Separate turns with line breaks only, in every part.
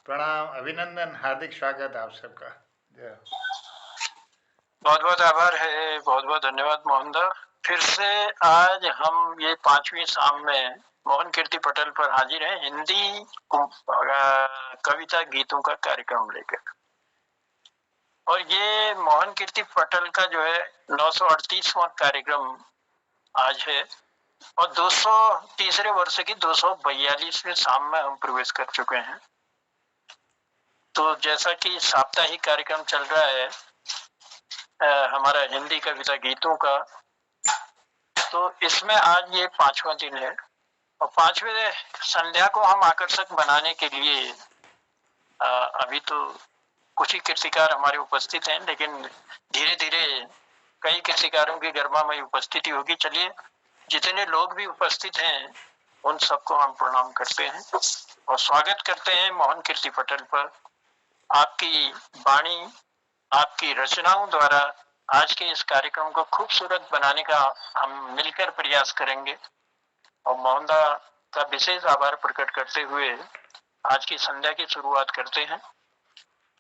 प्रणाम, अभिनंदन, हार्दिक स्वागत आप सबका। जय हो।
बहुत बहुत आभार है, बहुत बहुत धन्यवाद मोहनदा। फिर से आज हम ये 5वीं शाम में मोहन कीर्ति पटेल पर हाजिर हैं, हिंदी कविता गीतों का कार्यक्रम लेकर। और ये मोहन कीर्ति पटेल का जो है 938वां कार्यक्रम आज है और 203 वर्ष की 242वीं शाम में हम प्रवेश कर चुके हैं। तो जैसा कि साप्ताहिक कार्यक्रम चल रहा है हमारा हिंदी कविता गीतों का, तो इसमें आज ये 5वां दिन है और 5वें संध्या को हम आकर्षक बनाने के लिए अभी तो कुछ ही कीर्तिकार हमारे उपस्थित हैं, लेकिन धीरे धीरे कई कीर्तिकारों की गर्मामय उपस्थिति होगी। चलिए, जितने लोग भी उपस्थित हैं उन सबको हम प्रणाम करते हैं और स्वागत करते हैं मोहन कीर्ति पटेल पर। आपकी वाणी, आपकी रचनाओं द्वारा आज के इस कार्यक्रम को खूबसूरत बनाने का हम मिलकर प्रयास करेंगे और मोहनदा का विशेष आभार प्रकट करते हुए आज की संध्या की शुरुआत करते हैं।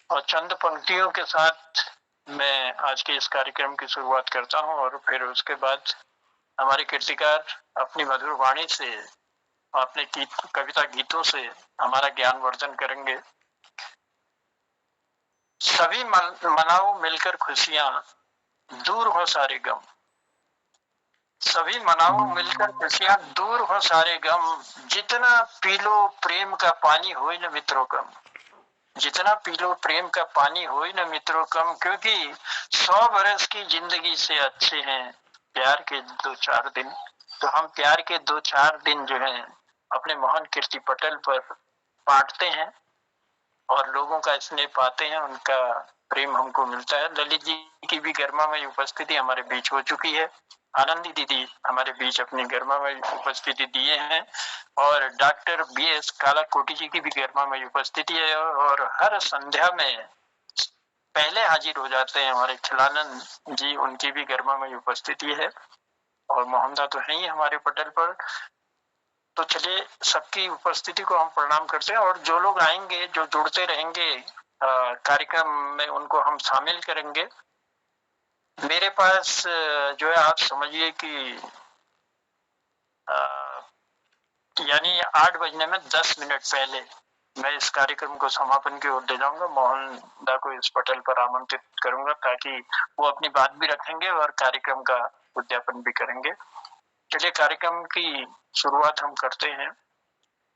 और चंद पंक्तियों के साथ मैं आज के इस कार्यक्रम की शुरुआत करता हूं और फिर उसके बाद हमारे कीर्तिकार अपनी मधुर वाणी से, अपने कविता गीतों से हमारा ज्ञान वर्धन करेंगे। सभी मनाओ मिलकर खुशियां, दूर हो सारे गम। सभी मनाओ मिलकर खुशियां, दूर हो सारे गम। जितना पी लो प्रेम का पानी होई न मित्रों कम। जितना पी लो प्रेम का पानी होई न मित्रों कम, क्योंकि 100 बरस की जिंदगी से अच्छे हैं प्यार के 2-4 दिन। तो हम प्यार के 2-4 दिन जो है अपने मोहन कीर्ति पटेल पर बांटते हैं और लोगों का स्नेह पाते हैं, उनका प्रेम हमको मिलता है। ललित जी की भी गर्मामय उपस्थिति हमारे बीच हो चुकी है। आनंदी दीदी हमारे बीच अपनी गर्मामय उपस्थिति दिए हैं और डॉक्टर BS कालाकोटी जी की भी गर्मामय उपस्थिति है। और हर संध्या में पहले हाजिर हो जाते हैं हमारे खिलानंद जी, उनकी भी गर्मामय उपस्थिति है और मोहम्मदा तो है ही हमारे पटेल पर। तो चलिए, सबकी उपस्थिति को हम प्रणाम करते हैं और जो लोग आएंगे, जो जुड़ते रहेंगे कार्यक्रम में, उनको हम शामिल करेंगे। मेरे पास जो है, आप समझिए कि यानी 8 बजने में 10 मिनट पहले मैं इस कार्यक्रम को समापन की ओर ले जाऊंगा। मोहन दा को इस पटेल पर आमंत्रित करूंगा ताकि वो अपनी बात भी रखेंगे और कार्यक्रम का उद्यापन भी करेंगे। चलिए, कार्यक्रम की शुरुआत हम करते हैं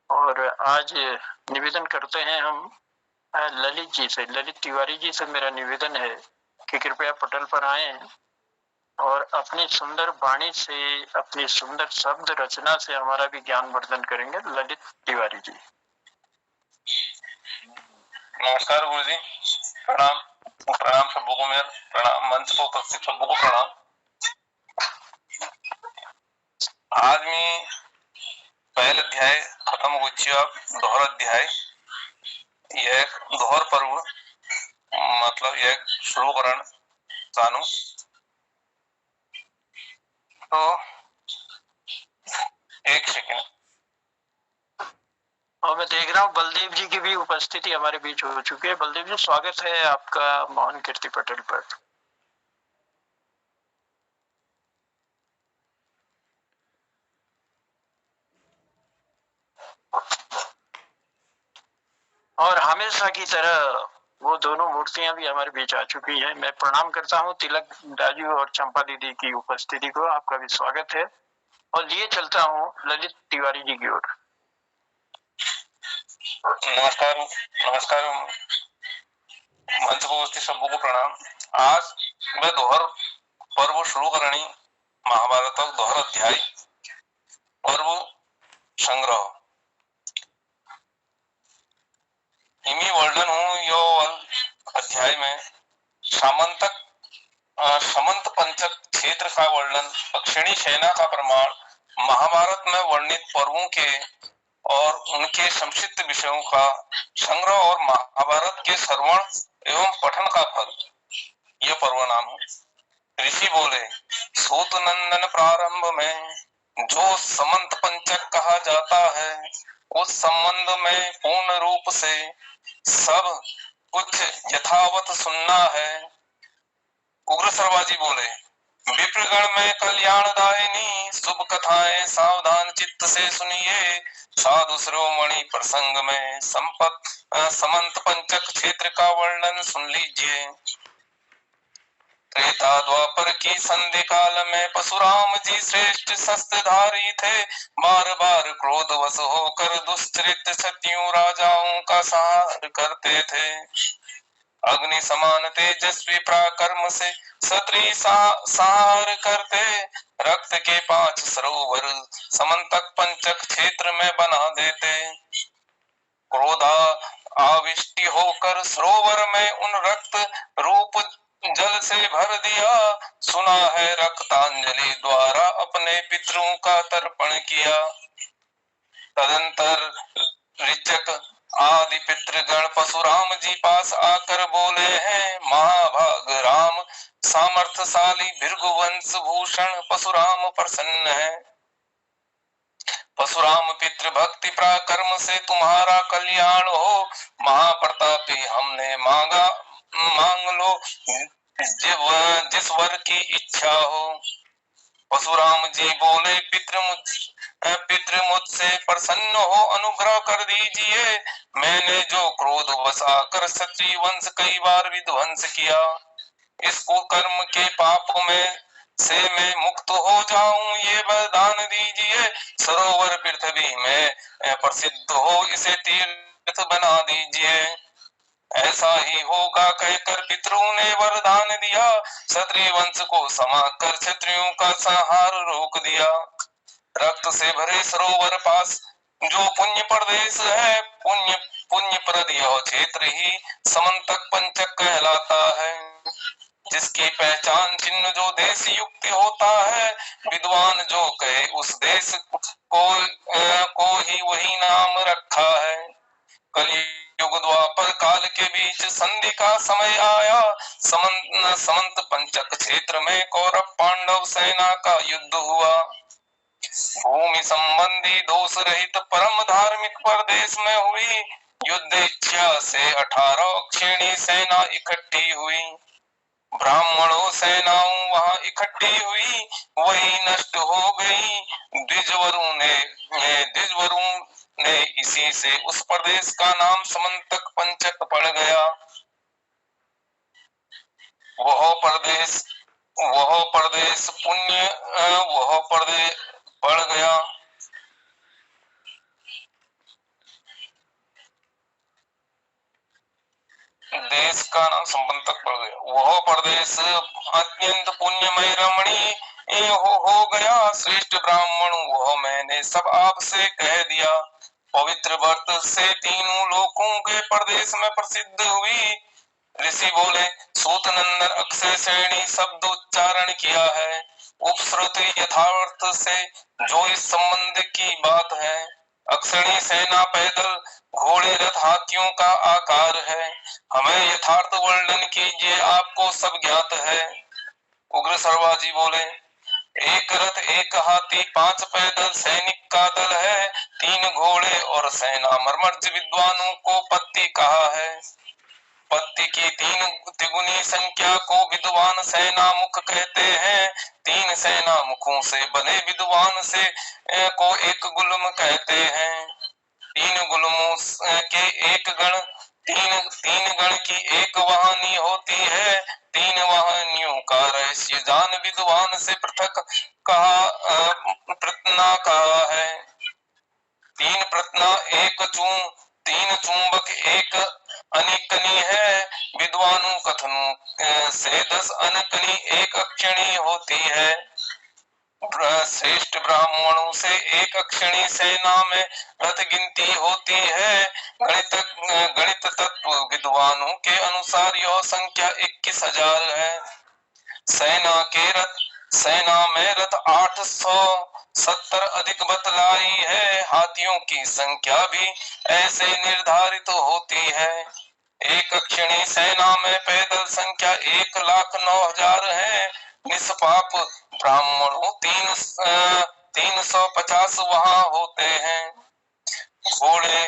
और आज निवेदन करते हैं हम ललित जी से, ललित तिवारी जी से मेरा निवेदन है कि कृपया पटेल पर आए और अपनी सुंदर वाणी से, अपनी सुंदर शब्द रचना से हमारा भी ज्ञान वर्धन करेंगे। ललित तिवारी जी।
नमस्कार गुरु जी, प्रणाम। प्रणाम सबको को, मेरा प्रणाम। मंच पर उपस्थित सबको को प्रणाम। आज मैं पहले अध्याय खत्म हो दोहर अध्याय, यह दोहर पर्व मतलब यह शुरू करण चाहूं। तो एक सेकंड।
और मैं देख रहा हूँ बलदेव जी की भी उपस्थिति हमारे बीच हो चुकी है। बलदेव जी, स्वागत है आपका मोहन कीर्ति पटेल पर। और हमेशा की तरह वो दोनों मूर्तियां भी हमारे बीच आ चुकी हैं। मैं प्रणाम करता हूँ तिलक राजू और चंपा दीदी की उपस्थिति को। आपका भी स्वागत है और लिए चलता हूँ ललित तिवारी जी की ओर।
नमस्कार, नमस्कार। मंच पर उपस्थित सबको को प्रणाम। आज मैं दोहर पर्व शुरू करनी महाभारत दोहर अध्याय पर्व संग्रह इमी वर्णन हूँ। यो अध्याय में समंत पंचक क्षेत्र का वर्णन, दक्षिणी सेना का प्रमाण, महाभारत में वर्णित पर्वों के और उनके संक्षिप्त विषयों का संग्रह और महाभारत के श्रवण एवं पठन का फल, यह पर्व नाम है। ऋषि बोले, सूत नंदन प्रारंभ में जो समंत पंचक कहा जाता है, उस संबंध में पूर्ण रूप से सब कुछ यथावत सुनना है। उग्र सरवाजी बोले, विप्रगण में कल्याणदायिनी शुभ कथाएं सावधान चित्त से सुनिए। साधु शिरोमणि प्रसंग में समंत पंचक क्षेत्र का वर्णन सुन लीजिए। त्रेता द्वापर की संधि काल में परशुराम जी श्रेष्ठ शस्त्रधारी थे। बार बार क्रोधवश होकर दुष्चरित क्षत्रियों राजाओं का संहार करते थे। अग्नि समान तेजस्वी पराक्रम से क्षत्रिय संहार करते। रक्त के 5 सरोवर समंतक पंचक क्षेत्र में बना देते। क्रोधा आविष्टि होकर सरोवर में उन रक्त रूप जल से भर दिया। सुना है रक्तांजलि द्वारा अपने पितरों का तर्पण किया। तदंतर ऋचक आदि पितृगण परशुराम जी पास आकर बोले हैं, महाभाग राम सामर्थशाली भृगुवंश भूषण परशुराम प्रसन्न है। परशुराम पितृ भक्ति पराक्रम से तुम्हारा कल्याण हो। महाप्रतापी हमने मांग लो जिस वर की इच्छा हो। परशुराम जी बोले, पितृ मुझसे प्रसन्न हो अनुग्रह कर दीजिए। मैंने जो क्रोध वश आकर क्षत्रिय वंश कई बार विध्वंस किया, इस कुकर्म के पाप में से मैं मुक्त हो जाऊं, ये वरदान दीजिए। सरोवर पृथ्वी में प्रसिद्ध हो, इसे तीर्थ बना दीजिए। ऐसा ही होगा कहकर पितरों ने वरदान दिया। क्षत्रिय वंश को समाकर क्षत्रियों का संहार रोक दिया। रक्त से भरे सरोवर पास जो पुण्य प्रदेश है, पुण्य प्रद यह क्षेत्र ही समंतक पंचक कहलाता है। जिसकी पहचान चिन्ह जो देश युक्त होता है, विद्वान जो कहे उस देश को ही वही नाम रखा है। कलयुग द्वापर काल के बीच संधि का समय आया। समंत पंचक क्षेत्र में कौरव पांडव सेना का युद्ध हुआ। भूमि संबंधी दोष रहित परम धार्मिक प्रदेश में हुई युद्ध इच्छा से 18 अक्षेणी सेना इकट्ठी हुई। ब्राह्मणों सेनाओं वहां इकट्ठी हुई, वही नष्ट हो गई। द्विजवरों ने इसी से उस प्रदेश का नाम समंतक पंचक पड़ गया। वह प्रदेश पड़ गया। देश का नाम समंतक पड़ गया। वह प्रदेश अत्यंत पुण्यमय रमणीय हो गया। श्रेष्ठ ब्राह्मण वह मैंने सब आपसे कह दिया। पवित्र व्रत से तीनों लोकों के प्रदेश में प्रसिद्ध हुई। ऋषि बोले, सूत नंदन अक्षय श्रेणी शब्द उच्चारण किया है। उपश्रुत यथार्थ से जो इस संबंध की बात है। अक्षणी सेना पैदल घोड़े रथ हाथियों का आकार है। हमें यथार्थ वर्णन कीजिए, आपको सब ज्ञात है। उग्र सरवाजी बोले, एक रथ एक हाथी 5 पैदल सैनिक का दल है। 3 घोड़े और सेना मर्मज्ज विद्वानों को पत्ती कहा है। पत्ती की 3 तिगुनी संख्या को विद्वान सेना मुख कहते हैं। 3 सेना मुखों से बने विद्वान से को एक गुल्म कहते हैं। 3 गुल्मों के एक गण, 3 गण की एक वाहनी होती है। 3 वाहनियों का रहस्य जान विद्वान से पृथक प्रत्ना कहा है। 3 प्रत्ना 3 चुंबक एक अनिकनी है। विद्वानों कथनों से 10 अनकनी एक अक्षणी होती है। श्रेष्ठ ब्राह्मणों से एक अक्षणी सेना में रथ गिनती होती है। गणित तत्व विद्वानों के अनुसार यह संख्या 21,000 है। सेना में रथ 870 अधिक बतलाई है। हाथियों की संख्या भी ऐसे निर्धारित होती है। एक अक्षणी सेना में पैदल संख्या 1,09,000 है। निष्पाप ब्राह्मणों 350 वहां होते हैं। घोड़े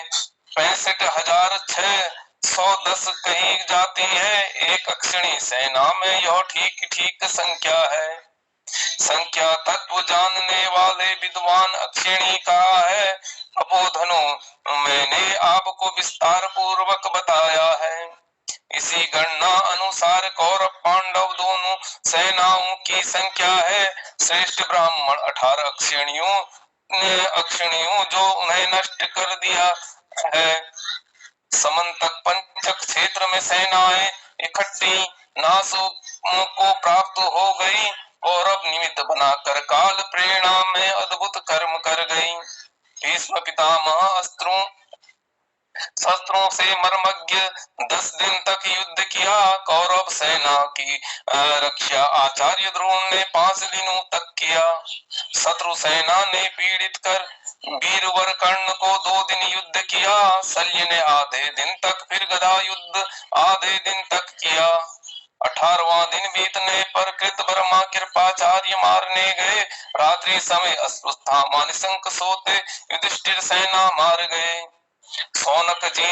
65,610 कही जाती है। एक अक्षिणी सेना में यह ठीक ठीक संख्या है। संख्या तत्व जानने वाले विद्वान अक्षिणी कहा है। अपोधनो मैंने आपको विस्तार पूर्वक बताया है। इसी गणना अनुसार कौरव पांडव दोनों सेनाओं की संख्या है। श्रेष्ठ ब्राह्मण 18 अक्षिणियों जो उन्हें नष्ट कर दिया है। समंतक पंचक क्षेत्र में सेनाएं इकट्ठी नासों को प्राप्त हो गई और अब निमित्त बनाकर काल प्रेरणा में अद्भुत कर्म कर गई। भीष्म पितामह शस्त्रों से मर्मज्ञ 10 दिन तक युद्ध किया। कौरव सेना की रक्षा आचार्य द्रोण ने 5 दिनों तक किया। शत्रु सेना ने पीड़ित कर वीरवर कर्ण को 2 दिन युद्ध किया। शल्य ने आधे दिन तक, फिर गदा युद्ध आधे दिन तक किया। 18वां दिन बीतने पर कृतवर्मा कृपाचार्य मारने गए। रात्रि समय अश्वत्थामा निशंक सोते युधिष्ठिर सेना मार गए। सौनक जी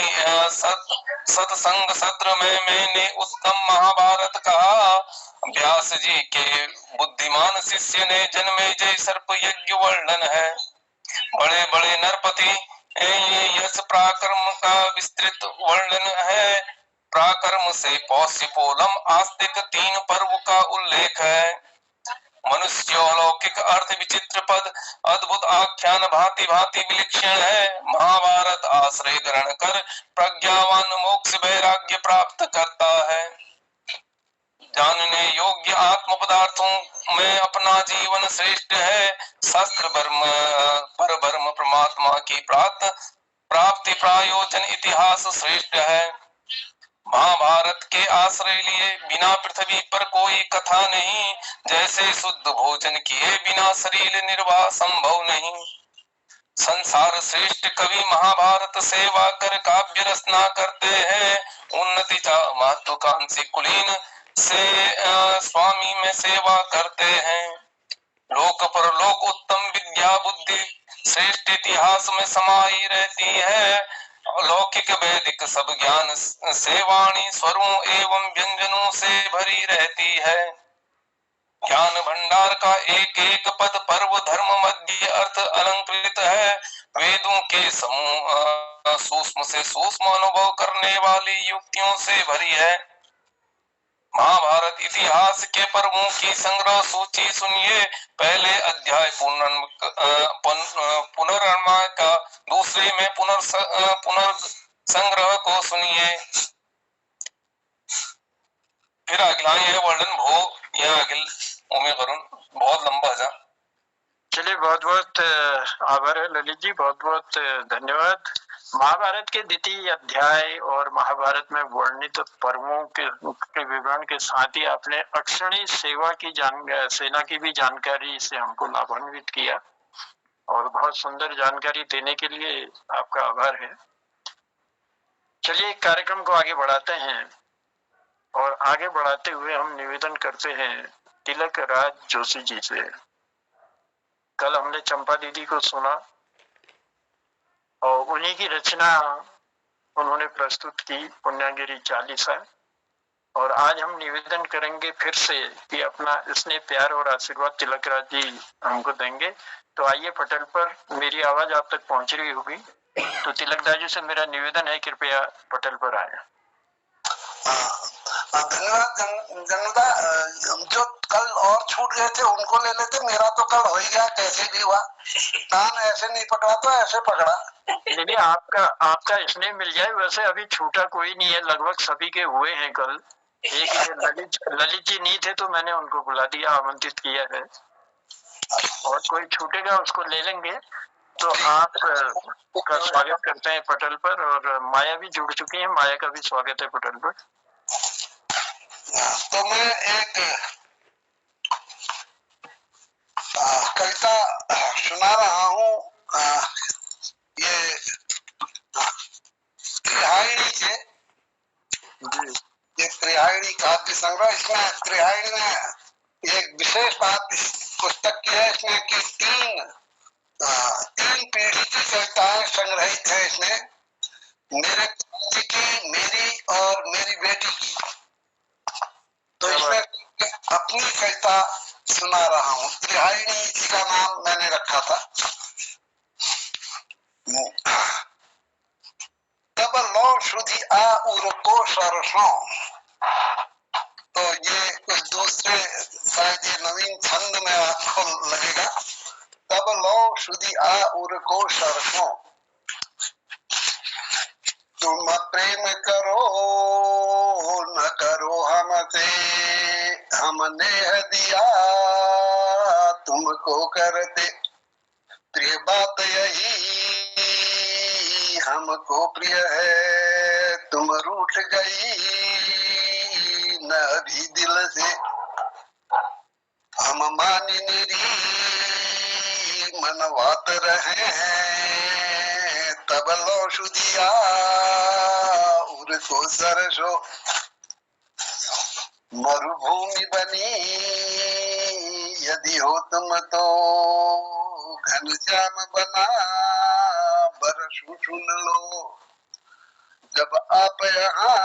सत्संग सत्र में मैंने उत्तम महाभारत कहा। व्यास जी के बुद्धिमान शिष्य ने जन्मेजय सर्प यज्ञ वर्णन है। बड़े बड़े नरपति यश पराक्रम का विस्तृत वर्णन है। पराक्रम से पौष्यपोलम आस्तिक 3 पर्व का उल्लेख है। मनुष्य अलौकिक अर्थ विचित्र पद अद्भुत आख्यान भांति भांति विलक्षण है। महाभारत आश्रय ग्रहण कर प्रज्ञावान मोक्ष वैराग्य प्राप्त करता है। जानने योग्य आत्म पदार्थों में अपना जीवन श्रेष्ठ है। शास्त्र पर ब्रह्म परमात्मा की प्राप्ति प्रायोजन इतिहास श्रेष्ठ है। महाभारत के आश्रय लिए बिना पृथ्वी पर कोई कथा नहीं। जैसे शुद्ध भोजन किए बिना शरीर निर्वाह संभव नहीं। संसार श्रेष्ठ कवि महाभारत सेवा कर काव्य रचना करते हैं। उन्नति महत्वाकांक्षी कुलीन से स्वामी में सेवा करते हैं। लोक परलोक उत्तम विद्या बुद्धि श्रेष्ठ इतिहास में समाई रहती है। लौकिक वैदिक सब ज्ञान से वाणी स्वरों एवं व्यंजनों से भरी रहती है। ज्ञान भंडार का एक एक पद पर्व धर्म मध्य अर्थ अलंकृत है। वेदों के समूह सूक्ष्म से सूक्ष्म अनुभव करने वाली युक्तियों से भरी है। महाभारत इतिहास के पर्वों की संग्रह सूची सुनिए। पहले अध्याय पुनर्नमा का, दूसरे में पुनर्संग्रह को सुनिए। फिर अगला ये वर्णन भो या अगिल उमे करुण बहुत लंबा जा।
चलिए, बहुत बहुत आभार है ललित जी, बहुत बहुत धन्यवाद। महाभारत के द्वितीय अध्याय और महाभारत में वर्णित पर्वों के विवरण के साथ ही आपने अक्षणी सेवा की सेना की भी जानकारी से हमको लाभान्वित किया और बहुत सुंदर जानकारी देने के लिए आपका आभार है। चलिए कार्यक्रम को आगे बढ़ाते हैं और आगे बढ़ाते हुए हम निवेदन करते हैं तिलक राज जोशी जी से। कल हमने चंपा दीदी को सुना और उन्हीं की रचना उन्होंने प्रस्तुत की पुण्यागिरी चालीसा, और आज हम निवेदन करेंगे फिर से कि अपना स्नेह प्यार और आशीर्वाद तिलक राज जी हमको देंगे। तो आइए पटल पर, मेरी आवाज आप तक पहुंच रही होगी तो तिलक दास जी से मेरा निवेदन है कृपया पटल पर आए।
धन्यवाद जन्मदा। जो कल और छूट गए थे उनको ले लेते, मेरा तो कल हो ही गया, कैसे भी हुआ। कान ऐसे नहीं पकड़ा तो ऐसे पकड़ा।
नहीं, आपका स्नेह मिल जाए। वैसे अभी छूटा कोई नहीं है, लगभग सभी के हुए हैं कल। एक ललित जी नहीं थे तो मैंने उनको बुला दिया, आमंत्रित किया है, और कोई छूटेगा उसको ले लेंगे। तो आप का स्वागत करते हैं पटल पर, और माया भी जुड़ चुकी है, माया का भी स्वागत है पटल पर।
तो मैं एक कविता सुना रहा हूँ। ये त्रिहायणी के, ये त्रिहायणी काव्य संग्रह। इसमें त्रिहायणी में एक विशेष बात इस पुस्तक की है, इसमें कि तीन पीढ़ी की कविताएं संग्रहित है इसमें, मेरे पिताजी की, मेरी और मेरी बेटी की। तो इसमें अपनी कविता सुना रहा हूँ। त्रिहारिणी इसी का नाम मैंने रखा था। तब लो शुद्धि आ उर को सरसों, तो ये कुछ दूसरे, शायद ये नवीन छंद में आपको लगेगा। तब लो शुद्धि आ उर को सरसों, तुम प्रेम करो न करो हमसे, हमने दिया तुमको करते। प्रिय बात यही हमको प्रिय है, तुम रूठ गई न भी दिल से। हम मानी निरी मनवात रहे हैं, तब लो शुदिया उर को सरसो। मरुभूमि बनी यदि हो तुम तो, घनश्याम बना बरसों सुन लो। जब आप यहाँ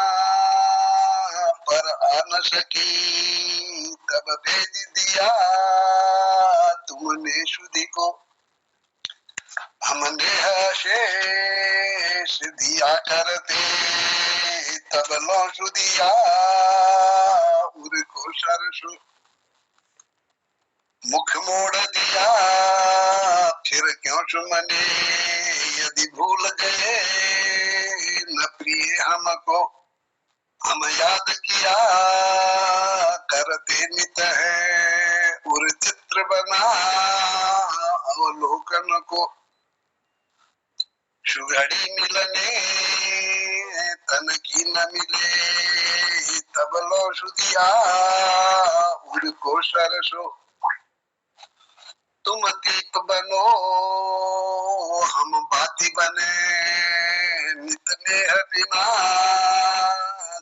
पर आ न सकी, तब भेज दिया तुमने शुद्धि को। हमने शेष दिया करते, तब लो शुद्धिया उर को सरसो। मुख मोड़ दिया फिर क्यों सुमने, यदि भूल गए न प्रिय हमको। हम याद किया करते नित है, उर चित्र बना अवलोकन को। सुघड़ी मिलने तन की न मिले, तब लो शुदिया उर को सरसो। तुम दीप बनो हम बाती बने, नित नेह बिना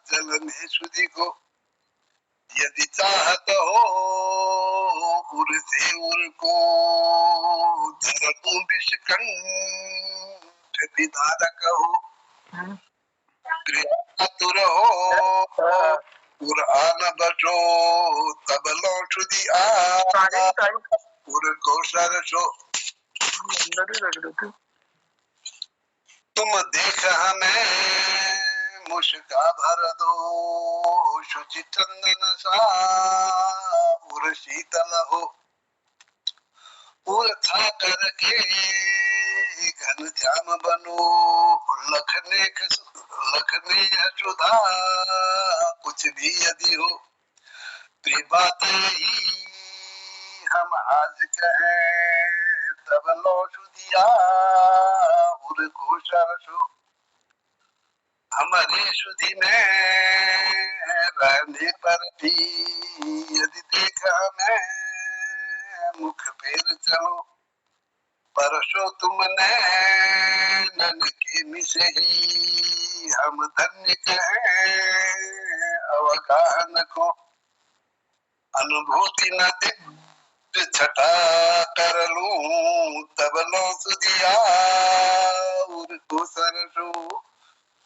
जलने शुद्धि को। यदि चाहत हो उर से उर को, धरतु विषकंठ विधारक हो। आतुर हो उर आन बचो, तब लो शुद्धि उर को सरसो। तुम देख हमें मुस्का भर दो, शुचि चंदन सा उर शीतल हो। उर था करके घनश्याम बनो, लखने सुधा कुछ भी यदि हो। प्रिय बात ही हम आज कहें, तब लो शुदिया उर को सरसो। हमारी शुद्धि में रहने पर भी यदि देख हमें मुख फेर चलो। परसों तुमने नन के मिसे ही, हम धन्य कहें अवगाहन को। अनुभूति न दिव्य छटा कर लूं, तब लो शुदिया उर को सरसो।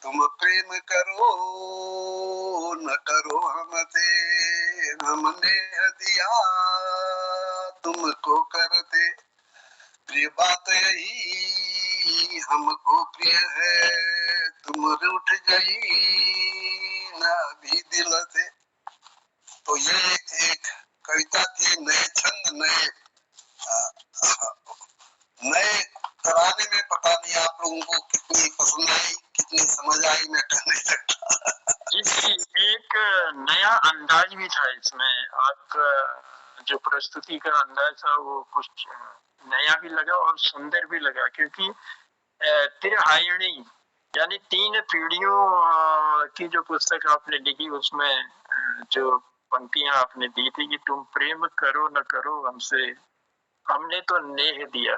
तुम प्रेम करो न करो हमसे, हमने दिया तुमको करते। प्रिय बात यही हमको प्रिय है, तुम रूठ गई न भी दिल से। तो ये एक कविता थी, नए छंद, नए तराने में। पता नहीं आप लोगों को कितनी पसंद आई, कितनी समझ आई, मैं कह नहीं सकता।
जी, एक नया अंदाज भी था इसमें। आपका जो प्रस्तुति का अंदाज था वो कुछ नया भी लगा और सुंदर भी लगा, क्योंकि त्रिहारिणी यानी तीन पीढ़ियों की जो पुस्तक आपने लिखी, उसमें जो पंक्तियां आपने दी थी कि तुम प्रेम करो न करो हमसे, हमने तो नेह दिया।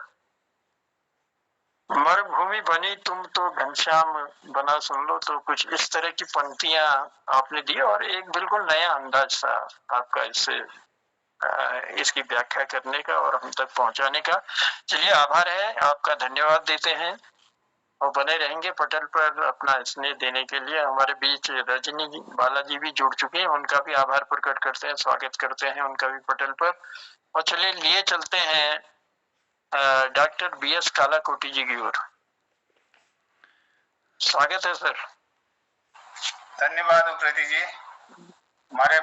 मरुभूमि बनी तुम तो घनश्याम बना, सुन लो। तो कुछ इस तरह की पंक्तियां आपने दी और एक बिल्कुल नया अंदाज था आपका इससे इसकी व्याख्या करने का और हम तक पहुंचाने का। चलिए, आभार है आपका, धन्यवाद देते हैं और बने रहेंगे पटल पर अपना स्नेह देने के लिए। हमारे बीच रजनी बालाजी भी जुड़ चुके हैं, उनका भी आभार प्रकट करते हैं, स्वागत करते हैं उनका भी पटल पर। और चलिए लिए चलते हैं डॉक्टर BS कालाकोटी जी की ओर। स्वागत है सर।
धन्यवाद उप्रेती जी। हमारे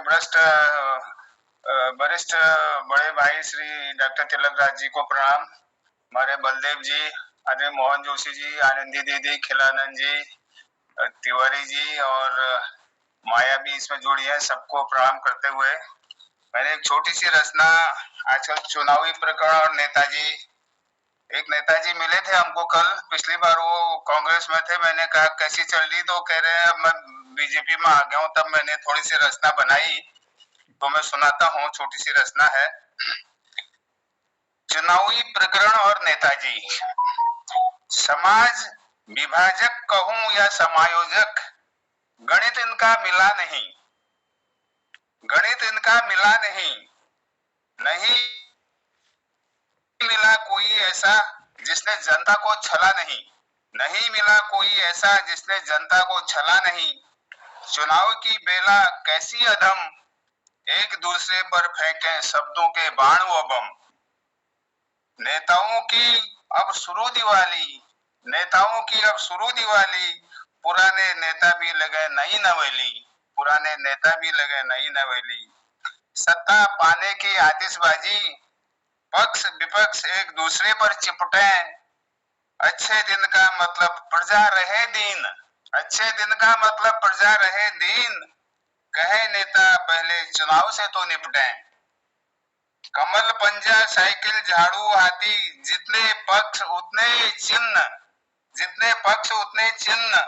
वरिष्ठ बड़े भाई श्री डॉक्टर तिलक राज जी को प्रणाम। हमारे बलदेव जी, आदरणीय मोहन जोशी जी, आनंदी दीदी, खिलानंद जी, तिवारी जी और माया भी इसमें जुड़ी है, सबको प्रणाम करते हुए मैंने एक छोटी सी रचना, आजकल चुनावी प्रकरण और नेताजी मिले थे हमको कल, पिछली बार वो कांग्रेस में थे, मैंने कहा कैसी चल रही, तो कह रहे हैं मैं बीजेपी में आ गया हूँ। तब मैंने थोड़ी सी रचना बनाई, तो मैं सुनाता हूँ, छोटी सी रचना है। चुनावी प्रकरण और नेताजी। समाज विभाजक कहूं या समायोजक, गणित इनका मिला नहीं, गणित इनका मिला नहीं, नहीं मिला कोई ऐसा जिसने जनता को छला नहीं, नहीं मिला कोई ऐसा जिसने जनता को छला नहीं। चुनाव की बेला कैसी अधम, एक दूसरे पर फेंके शब्दों के बाण व बम। नेताओं की अब शुरू दिवाली, नेताओं की अब शुरू दिवाली, पुराने नेता भी लगे नई नवेली, पुराने नेता भी लगे नई नवेली। सत्ता पाने की आतिशबाजी, पक्ष विपक्ष एक दूसरे पर चिपटे, अच्छे दिन का मतलब प्रजा रहे दीन, अच्छे दिन का मतलब प्रजा रहे दीन, कहे नेता पहले चुनाव से तो निपटे। कमल पंजा साइकिल झाड़ू हाथी, जितने पक्ष उतने चिन्ह, जितने पक्ष उतने चिन्ह,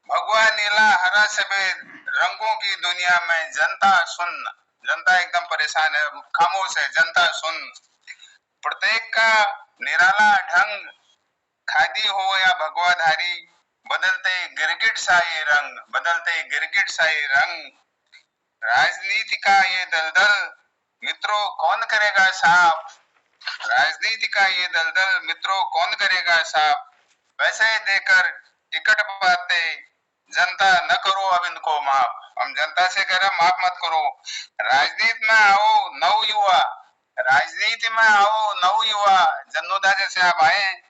भगवा नीला हरा सफेद, रंगों की दुनिया में जनता सुन्न, जनता एकदम परेशान है, खामोश है, जनता सुन। प्रत्येक का निराला ढंग, खादी हो या भगवाधारी, बदलते गिरगिट सा ये रंग, बदलते गिरगिट सा ये रंग। राजनीति का ये दलदल मित्रों कौन करेगा साफ, राजनीति का ये दलदल मित्रों कौन करेगा साफ। पैसे देकर टिकट पाते जनता न करो अब इनको माफ, हम जनता से कह रहे माफ मत करो। राजनीति में आओ नव युवा, राजनीति में आओ नव युवा, जन्नोदा जैसे आप आए।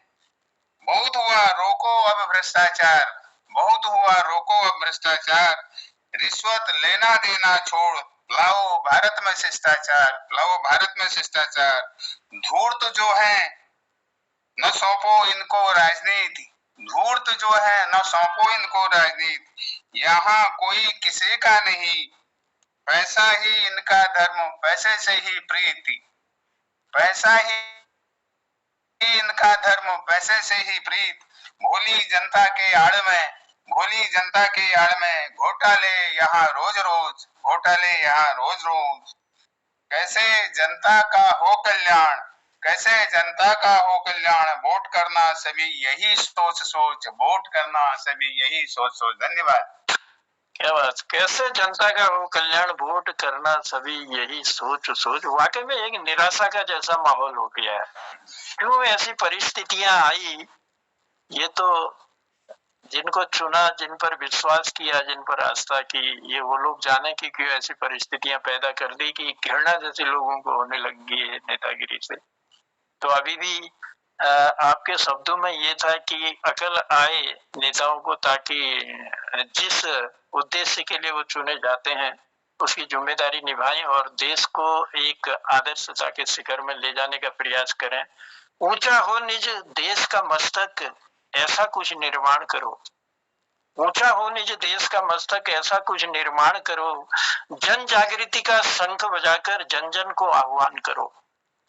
बहुत हुआ रोको अब भ्रष्टाचार, बहुत हुआ रोको अब भ्रष्टाचार। रिश्वत लेना देना छोड़, लाओ भारत में शिष्टाचार, लाओ भारत में शिष्टाचार। धूर्त जो है न सौंपो इनको राजनीति, धूर्त जो है न सौंपो इनको राजनीति। यहाँ कोई किसी का नहीं, पैसा ही इनका धर्म, पैसे से ही प्रीति, पैसा ही इनका धर्म, पैसे से ही प्रीत। भोली जनता के आड़ में, भोली जनता के आड़ में, घोटाले यहाँ रोज रोज, घोटाले यहाँ रोज रोज। कैसे जनता का हो कल्याण, कैसे जनता का हो कल्याण, वोट करना सभी यही सोच सोच, वोट करना सभी यही सोच सोच। धन्यवाद।
क्या बात, कैसे जनता का हो कल्याण, वोट करना सभी यही सोच सोच। वाकई में एक निराशा का जैसा माहौल हो गया है। क्यों ऐसी परिस्थितियां आई, ये तो जिनको चुना, जिन पर विश्वास किया, जिन पर आस्था की, ये वो लोग जाने कि क्यों ऐसी परिस्थितियां पैदा कर दी कि घृणा जैसे लोगों को होने लगी है नेतागिरी से। तो अभी भी आपके शब्दों में ये था कि अकल आए नेताओं को, ताकि जिस उद्देश्य के लिए वो चुने जाते हैं उसकी जिम्मेदारी निभाएं और देश को एक आदर्शता के शिखर में ले जाने का प्रयास करें। ऊंचा हो निज देश का मस्तक, ऐसा कुछ निर्माण करो, ऊंचा हो निज देश का मस्तक, ऐसा कुछ निर्माण करो। जन जागृति का शंख बजाकर जन जन को आह्वान करो,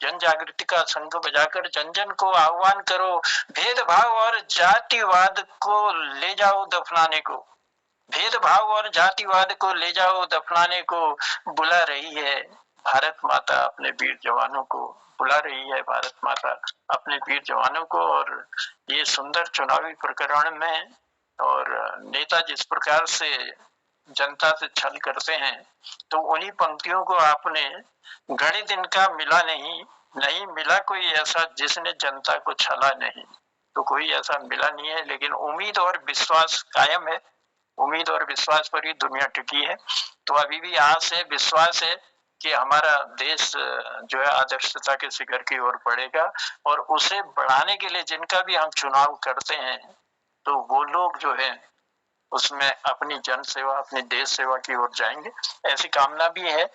जन जागृति का शंख बजाकर जन जन को आह्वान करो। भेदभाव और जातिवाद को ले जाओ दफनाने को, भेदभाव और जातिवाद को ले जाओ दफनाने को। बुला रही है भारत माता अपने वीर जवानों को, बुला रही है भारत माता अपने वीर जवानों को। और ये सुंदर चुनावी प्रकरण में और नेता जिस प्रकार से जनता से छल करते हैं, तो उन्हीं पंक्तियों को आपने गणित इनका मिला नहीं मिला कोई ऐसा जिसने जनता को छला नहीं, तो कोई ऐसा मिला नहीं है। लेकिन उम्मीद और विश्वास कायम है, उम्मीद और विश्वास पर ही दुनिया टिकी है। तो अभी भी आस है, विश्वास है कि हमारा देश जो है आदर्शता के शिखर की ओर बढ़ेगा, और उसे बढ़ाने के लिए जिनका भी हम चुनाव करते हैं तो वो लोग जो है उसमें अपनी जन सेवा, अपनी देश सेवा की ओर जाएंगे, ऐसी कामना भी है।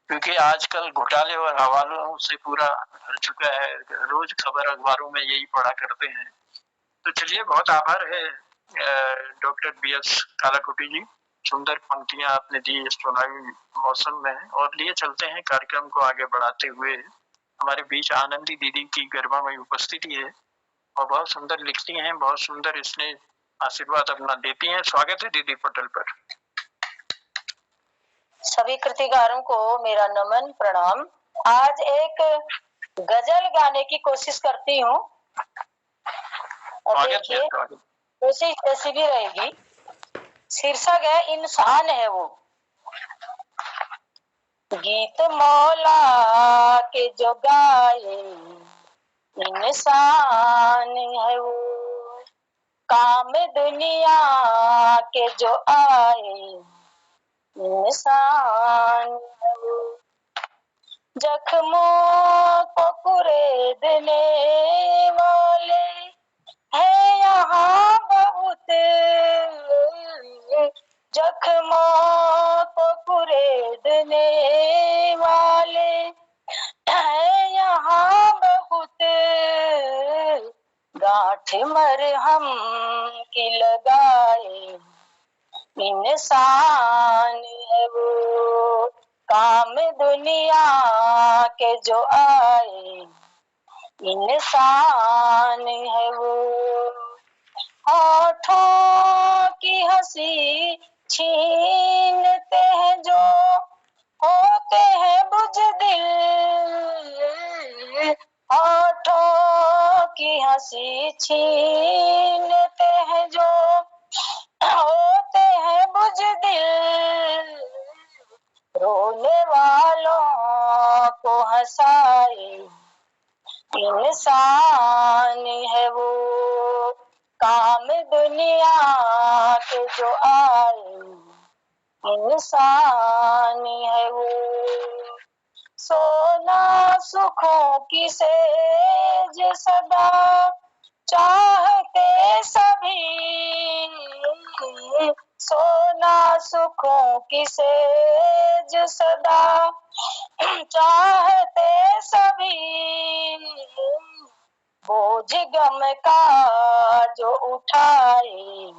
क्योंकि आजकल घोटाले और हवालों से पूरा भर चुका है, रोज खबर अखबारों में यही पढ़ा करते हैं। तो चलिए, बहुत आभार है डॉक्टर BS कालाकोटी जी, सुंदर पंक्तियां आपने दी इस चुनावी मौसम में। और लिए चलते हैं कार्यक्रम को आगे बढ़ाते हुए। हमारे बीच आनंदी दीदी की गरिमामयी उपस्थिति है और बहुत सुंदर लिखती हैं, बहुत सुंदर इसने आशीर्वाद अपना देती हैं। स्वागत है दीदी पटल पर।
सभी कृतिकारों को मेरा नमन प्रणाम। आज एक गजल गाने की कोशिश करती हूँ, देखिए कोशिश ऐसी भी रहेगी। शीर्षक है इंसान है वो। गीत मौला के जो गाए इंसान है वो, काम दुनिया के जो आए इंसान है वो। जख्मों को कुरेदने वाले है यहाँ बहुत, जख्मों को कुरेदने वाले है यहाँ बहुत, गांठ मरहम की लगाए इंसान है वो, काम दुनिया के जो आए इंसान है वो। होठों की हंसी छीनते हैं जो होते हैं बुज़दिल, होठों की हंसी छीनते हैं जो होते हैं बुज़दिल, रोने वालों को हंसाए इंसान है वो, काम दुनिया के जो आए इंसान है वो। सोना सुखों की सेज सदा चाहते सभी, सोना सुखों की सेज सदा चाहते सभी, बोझ गम का जो उठाए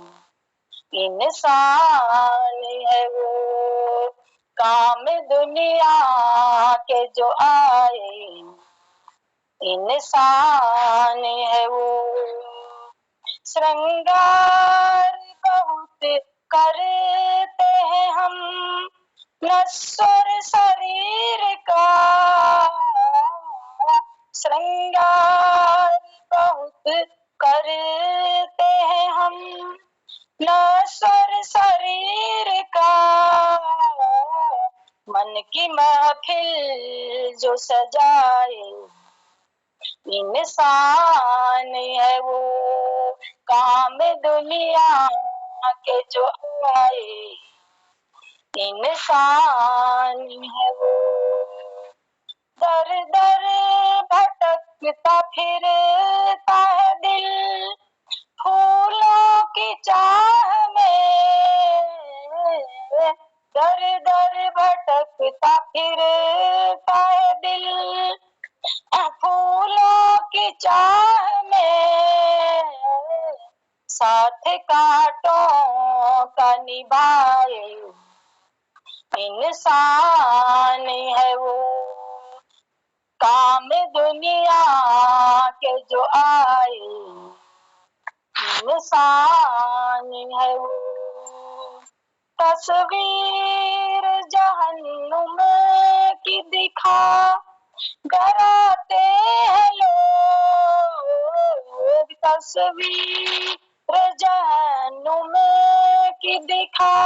इंसान है वो, काम दुनिया के जो आए इंसान है वो। श्रृंगार बहुत करते हैं हम नश्वर शरीर का, श्रृंगार बहुत करते हैं हम नश्वर शरीर का, मन की महफिल जो सजाए इंसान है वो, काम दुनिया के जो आए इंसान है वो। दर दर भटकता फिरता है दिल फूलों की चाह में, दर दर भटकता फिरता है दिल फूलों की चाह में, साथ कांटों का निभाए इंसान है वो, काम दुनिया के जो आए इंसान है वो। तस्वीर जहन्नुम की दिखा डराते हैं लोग, तस्वीर जहन्नुम की दिखा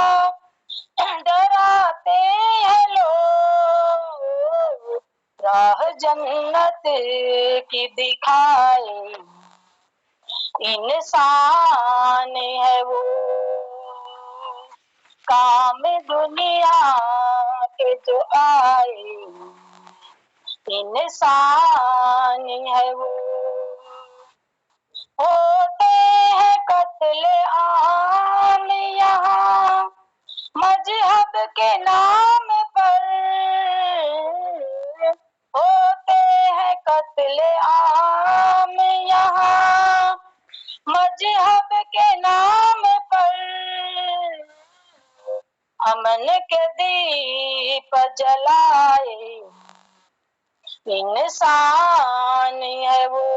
डराते हैं लोग, राह जन्नत की दिखाए, इंसान है वो, काम दुनिया के जो आए, इंसान है वो। होते हैं कत्ले आम यहाँ मजहब के नाम पर, होते हैं कत्ले आम यहाँ मजहब के नाम पर, अमन के दीप जलाए, इंसान है वो,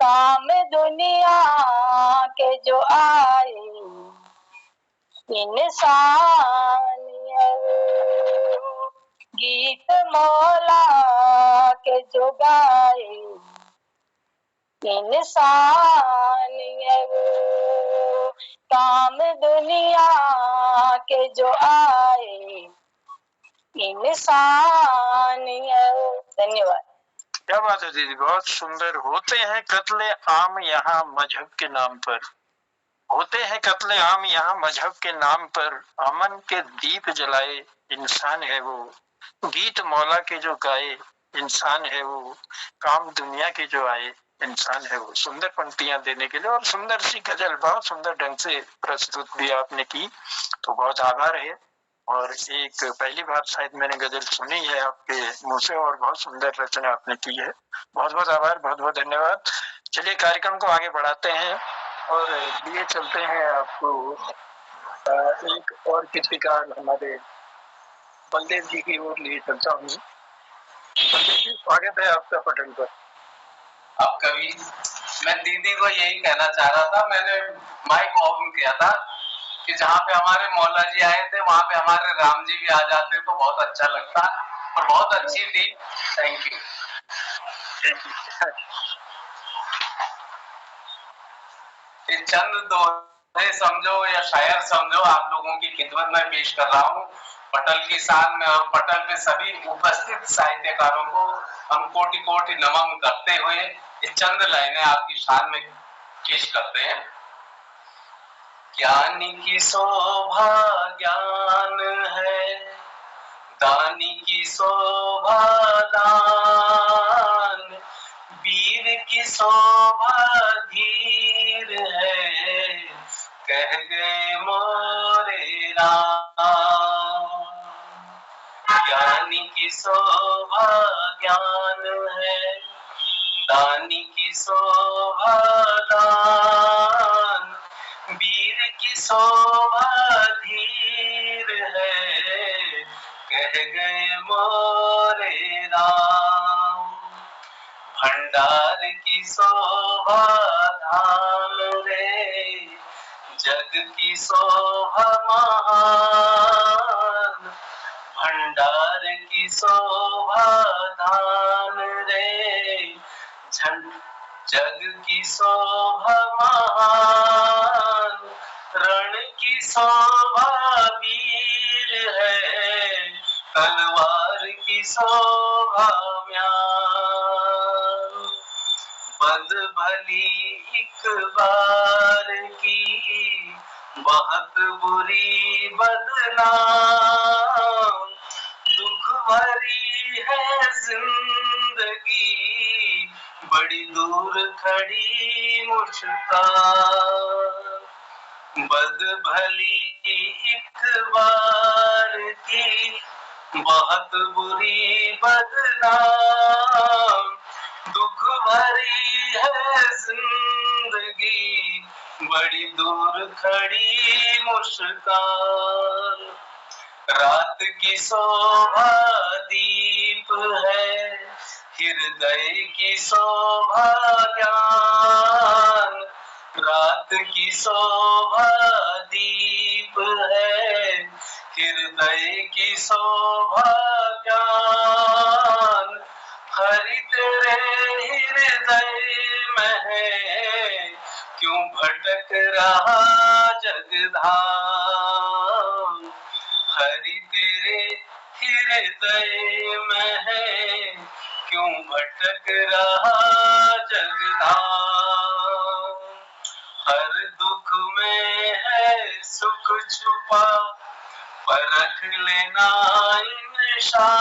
काम दुनिया के जो आए, इंसान है वो, गीत मौला के जो गाए, इंसान है वो, काम दुनिया के जो आए, इंसान है वो। धन्यवाद।
क्या बात है दीदी, बहुत सुंदर। होते हैं कत्ले आम यहाँ मजहब के नाम पर, होते हैं कत्ले आम यहाँ मजहब के नाम पर, अमन के दीप जलाए, इंसान है वो, गीत मौला के जो गाए, इंसान है वो, काम दुनिया के जो आए, इंसान है वो। सुंदर पंक्तियां देने के लिए और सुंदर सी गजल बहुत सुंदर ढंग से प्रस्तुत भी आपने की, तो बहुत आभार है। और एक पहली बार शायद मैंने गजल सुनी है आपके मुंह से, और बहुत सुंदर रचना आपने की है। बहुत बहुत आभार, बहुत बहुत धन्यवाद। चलिए कार्यक्रम को आगे बढ़ाते हैं और लिए चलते हैं आपको एक और गीतकार हमारे बलदेव जी की ओर लिए चलता हूँ। बलदेव जी, स्वागत है आपका पटल पर।
अब कभी मैं दीदी को यही कहना चाह रहा था, मैंने माइक ऑन किया था कि जहाँ पे हमारे मौला जी आए थे वहां पे हमारे राम जी भी आ जाते तो बहुत अच्छा लगता, और बहुत अच्छी थी। Thank you. ये चंद दोहे समझो या शायर समझो आप लोगों की खिदमत में पेश कर रहा हूँ पटल की शान में, और पटल पे सभी उपस्थित साहित्यकारों को हम कोटि कोटि नमन करते हुए ये चंद लाइनें आपकी शान में पेश करते हैं। ज्ञानी की शोभा ज्ञान है, दानी की शोभा दान, वीर की शोभा धीर है, कह गए मोरे राम। ज्ञानी की शोभा ज्ञान है, दानी की शोभा दान, वीर की शोभा धीर है, कह गए मोरे राम। भंडार की शोभा धान रे, जग की शोभा महान, भंडार की शोभा धान रे, जग की शोभा महान, रण की शोभा वीर है, तलवार की शोभा म्यान। बद भली एक बार की बहुत बुरी बदनाम, दुख भरी है जिंदगी, बड़ी दूर खड़ी मुस्कान। बद भली एक बार की बहुत बुरी बदनाम, दुख भरी है जिंदगी, बड़ी दूर खड़ी मुस्कान। रात की शोभा दीप है, हृदय की शोभा ज्ञान। रात की शोभा दीप है, हृदय की शोभा ज्ञान। हरि तेरे हृदय में है, क्यों भटक रहा जगधाम। हरि तेरे हृदय में है, क्यों भटक रहा जगधाम। हर दुख में है सुख छुपा, परख लेना इंसान।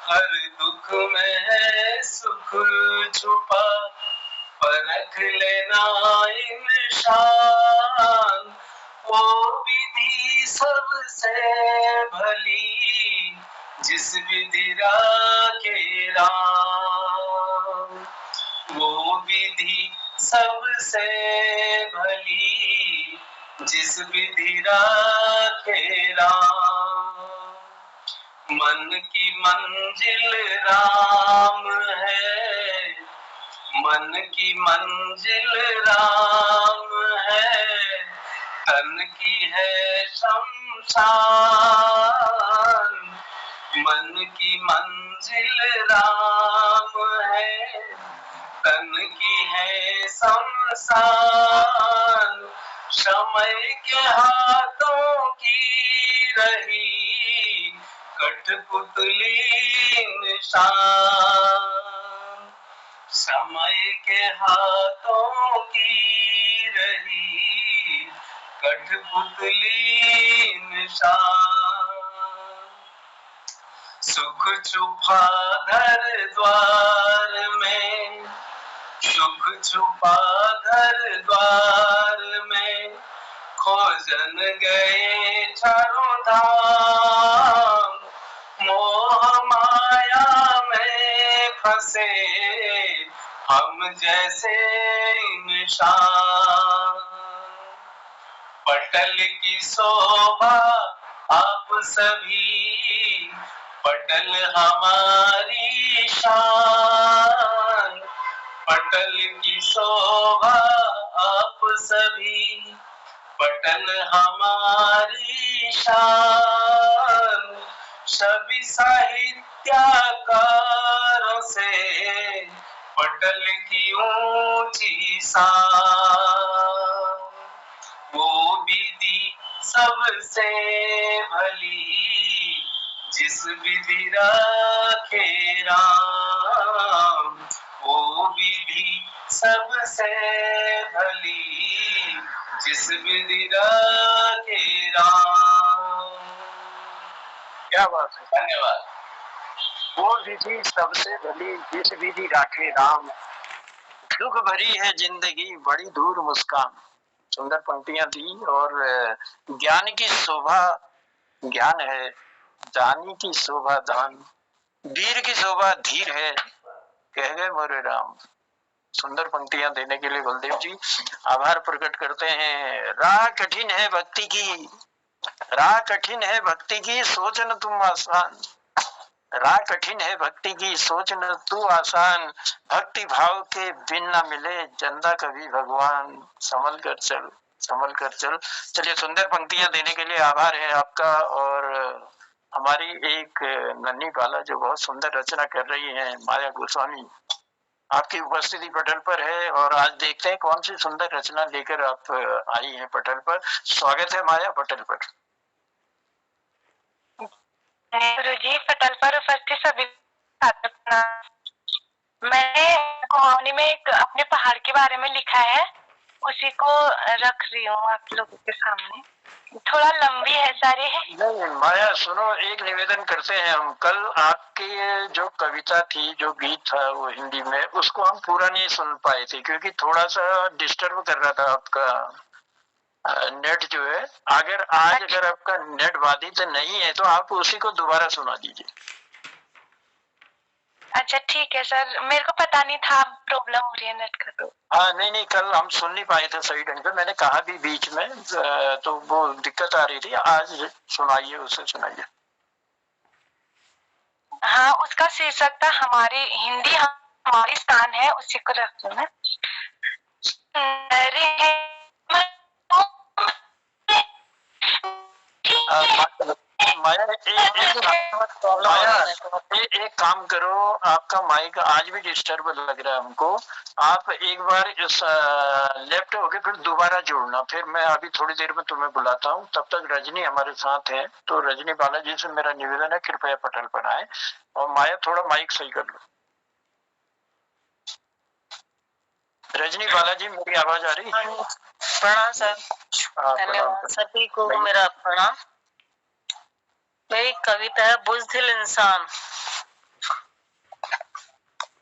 हर दुख में है सुख छुपा, परख लेना इंसान। वो विधि सबसे भली, जिस विधि राखे राम। वो विधि सबसे भली, जिस विधि राखे राम। मन की मंजिल राम है, मन की मंजिल राम है, तन की है शमशान। मन की मंजिल राम है, तन की है शमशान। समय के हाथों की रही कठपुतली निशान। समय के हाथों की रही कठपुतली निशान। सुख छुपा घर द्वार में, सुख छुपा घर द्वार में, खोजन गए चारों धाम। मोह माया में फंसे हम जैसे इंसान। पटल की शोभा आप सभी, पटल हमारी शान। पटल की शोभा आप सभी, पटल हमारी शान। सभी साहित्यकारों से पटल की ऊंची शान। वो विधि सबसे भली, जिस विधि राखे राम। वो विधि सबसे भली, जिस विधि राखे राम।
क्या बात है,
धन्यवाद।
वो विधि सबसे भली जिस विधि राखे राम। दुख भरी है जिंदगी बड़ी दूर मुस्कान। सुंदर पंक्तियां दी। और ज्ञान की शोभा ज्ञान है, दानी की शोभा दान, वीर की शोभा धीर है, कह गए मोरे राम। सुंदर पंक्तियां देने के लिए बलदेव जी आभार प्रकट करते हैं। राह कठिन है भक्ति की, राह कठिन है भक्ति की, सोच न तुम आसान। राह कठिन है भक्ति की, सोच न तू आसान। भक्ति भाव के बिन न मिले चंदा कभी भगवान। संभल कर चल, संभल कर चल। चलिए, सुंदर पंक्तियां देने के लिए आभार है आपका। और हमारी एक नन्ही बाला जो बहुत सुंदर रचना कर रही है, माया गोस्वामी, आपकी उपस्थिति पटल पर है। और आज देखते हैं कौन सी सुंदर रचना लेकर आप आई हैं पटल पर। स्वागत है माया पटल पर।
गुरु जी, पटल पर उपस्थित सभी मैंने कहानी में एक अपने पहाड़ के बारे में लिखा है, उसी को रख रही हूँ आप लोगों के सामने। थोड़ा लंबी है सारी है।
नहीं माया, सुनो, एक निवेदन करते हैं हम। कल आपकी जो कविता थी, जो गीत था वो हिंदी में, उसको हम पूरा नहीं सुन पाए थे क्योंकि थोड़ा सा डिस्टर्ब कर रहा था आपका नेट जो है। अगर आज अगर आपका नेट बाधित नहीं है तो आप उसी को दोबारा सुना दीजिए। अच्छा ठीक है सर, मेरे को पता नहीं था प्रॉब्लम हो रही है नेट का। तो हाँ, नहीं, कल हम सुन नहीं पाए थे सही ढंग से। मैंने कहा भी बीच में, तो वो दिक्कत आ रही थी। आज सुनाइए, उसे सुनाइए।
हाँ, उसका शीर्षक था हमारी हिंदी हमारी स्थान है, उसी को रख दो ना।
माया एक काम करो, आपका माइक आज भी डिस्टर्ब लग रहा है हमको। आप एक बार इस लेफ्ट होके फिर दोबारा जोड़ना, फिर मैं अभी थोड़ी देर में तुम्हें बुलाता हूँ। तब तक रजनी हमारे साथ है, तो रजनी बालाजी से मेरा निवेदन है कृपया पटल पर आए, और माया थोड़ा माइक सही कर लो। रजनी बालाजी, मेरी आवाज आ रही?
प्रणाम सर, धन्यवाद। सभी को मेरा प्रणाम। मेरी कविता है बुज़दिल इंसान।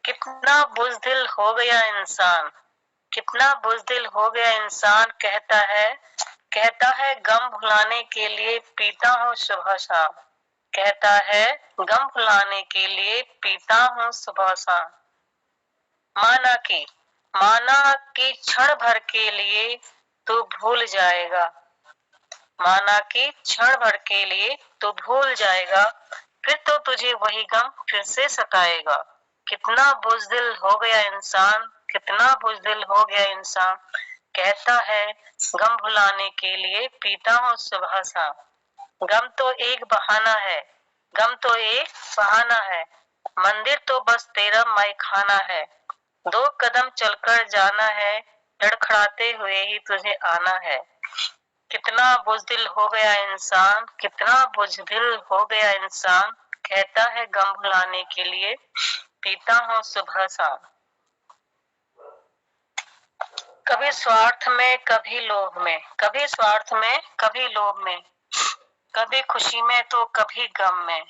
कितना बुज़दिल हो गया इंसान, कितना बुज़दिल हो गया इंसान। कहता है गम भुलाने के लिए पीता हूँ सुबह शाम। कहता है गम भुलाने के लिए पीता हूँ सुबह शाम। माना कि क्षण भर के लिए तू भूल जाएगा। माना कि क्षण भर के लिए तू भूल जाएगा, फिर तो तुझे वही गम फिर से सताएगा। कितना बुज़दिल हो गया इंसान, कितना बुज़दिल हो गया इंसान। कहता है गम भुलाने के लिए पीता हूँ सुबह शाम। गम तो एक बहाना है, गम तो एक बहाना है। मंदिर तो बस तेरा मायखाना है। 2 कदम चलकर जाना है, लड़खड़ाते हुए ही तुझे आना है। कितना बुज़दिल हो गया इंसान, कितना बुज़दिल हो गया इंसान। कहता है गम भुलाने के लिए पीता हूँ सुबह शाम। कभी स्वार्थ में, कभी लोभ में, कभी स्वार्थ में, कभी लोभ में, कभी खुशी में तो कभी गम में।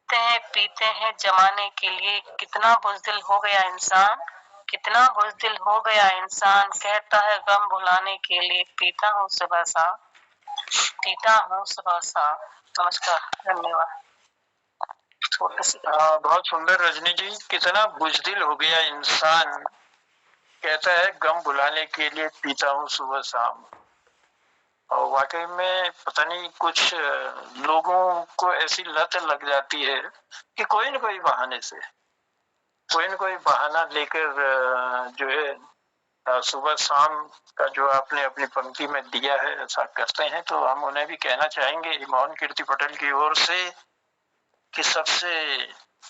पीते हैं जमाने के लिए। कितना बुज़दिल हो गया इंसान, कितना बुज़दिल हो गया इंसान। कहता है गम भुलाने के लिए पीता हूँ सुबह शाम, पीता हूँ सुबह शाम। नमस्कार, धन्यवाद।
बहुत सुंदर रजनी जी। कितना बुज़दिल हो गया इंसान, कहता है गम भुलाने के लिए पीता हूँ सुबह शाम। और वाकई में पता नहीं कुछ लोगों को ऐसी लत लग जाती है कि कोई न कोई बहाने से, कोई न कोई बहाना लेकर जो है सुबह शाम का जो आपने अपनी पंक्ति में दिया है ऐसा करते हैं। तो हम उन्हें भी कहना चाहेंगे मोहन कीर्ति पटेल की ओर से कि सबसे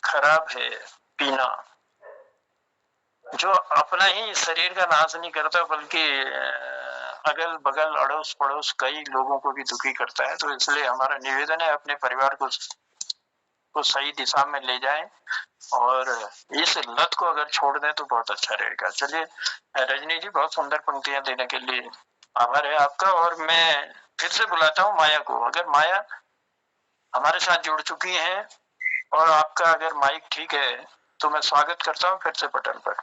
खराब है पीना, जो अपना ही शरीर का नाश नहीं करता बल्कि अगल बगल अड़ोस पड़ोस कई लोगों को भी दुखी करता है। तो इसलिए हमारा निवेदन है अपने परिवार को सही दिशा में ले जाएं और इस लत को अगर छोड़ दें तो बहुत अच्छा रहेगा। चलिए रजनी जी, बहुत सुंदर पंक्तियां देने के लिए आभार है आपका। और मैं फिर से बुलाता हूँ माया को। अगर माया हमारे साथ जुड़ चुकी हैं और आपका अगर माइक ठीक है तो मैं स्वागत करता हूँ फिर से पटल पर।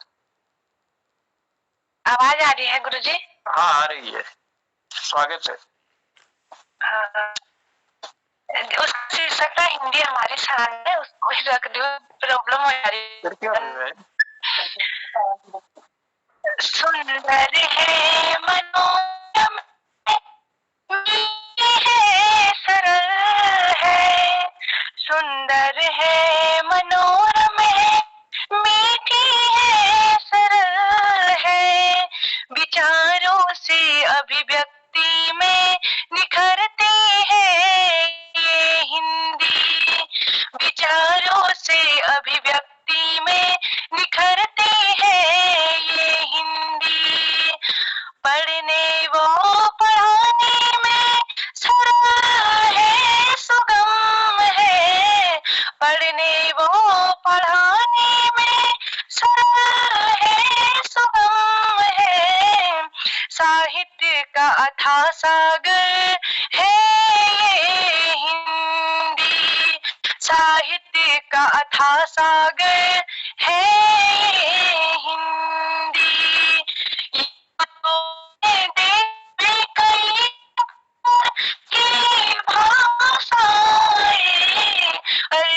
आवाज आ रही है गुरुजी?
हाँ आ रही है, स्वागत है।
हाँ, उस शीर्षक का हिंदी हमारे सामने उसको ही रख दो, प्रॉब्लम हो रही है। सुंदर है मनोरम है, सरल है। सुंदर है मनोरम है, मीठी है, सरल है। विचारों से अभिव्यक्ति में निखरती है ये हिंदी। विचारों से अभिव्यक्ति में निखरती है ये हिंदी। पढ़ने वो पढ़ाने में सरल है, सुगम है। पढ़ने वो पढ़ाने में सरल है, सुगम है। साहित्य का अथाह सागर है ये हिंदी। साहित्य का अथाह सागर है ये हिंदी।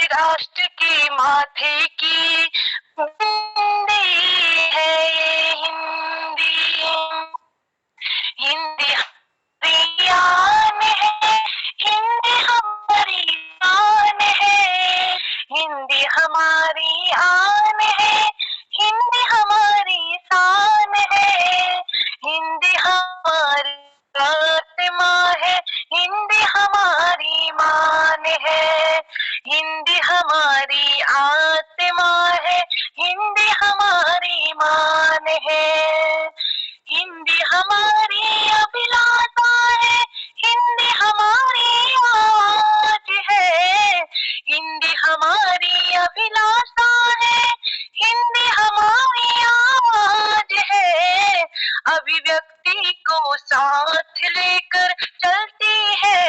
राष्ट्र की माथे की बिंदी है ये हिंदी। हिंदी हमारी आन है, हिंदी हमारी आन है। हिंदी हमारी आन है, हिंदी हमारी शान है। हिंदी हमारी आत्मा है, हिंदी हमारी माँ है, हिंदी हमारी आत्मा है, हिंदी हमारी मान है, हिंदी हमारी अभिलाषा है, हिंदी हमारी आवाज है, हिंदी हमारी अभिलाषा है, हिंदी हमारी आवाज है, अभिव्यक्ति को साथ लेकर चलती है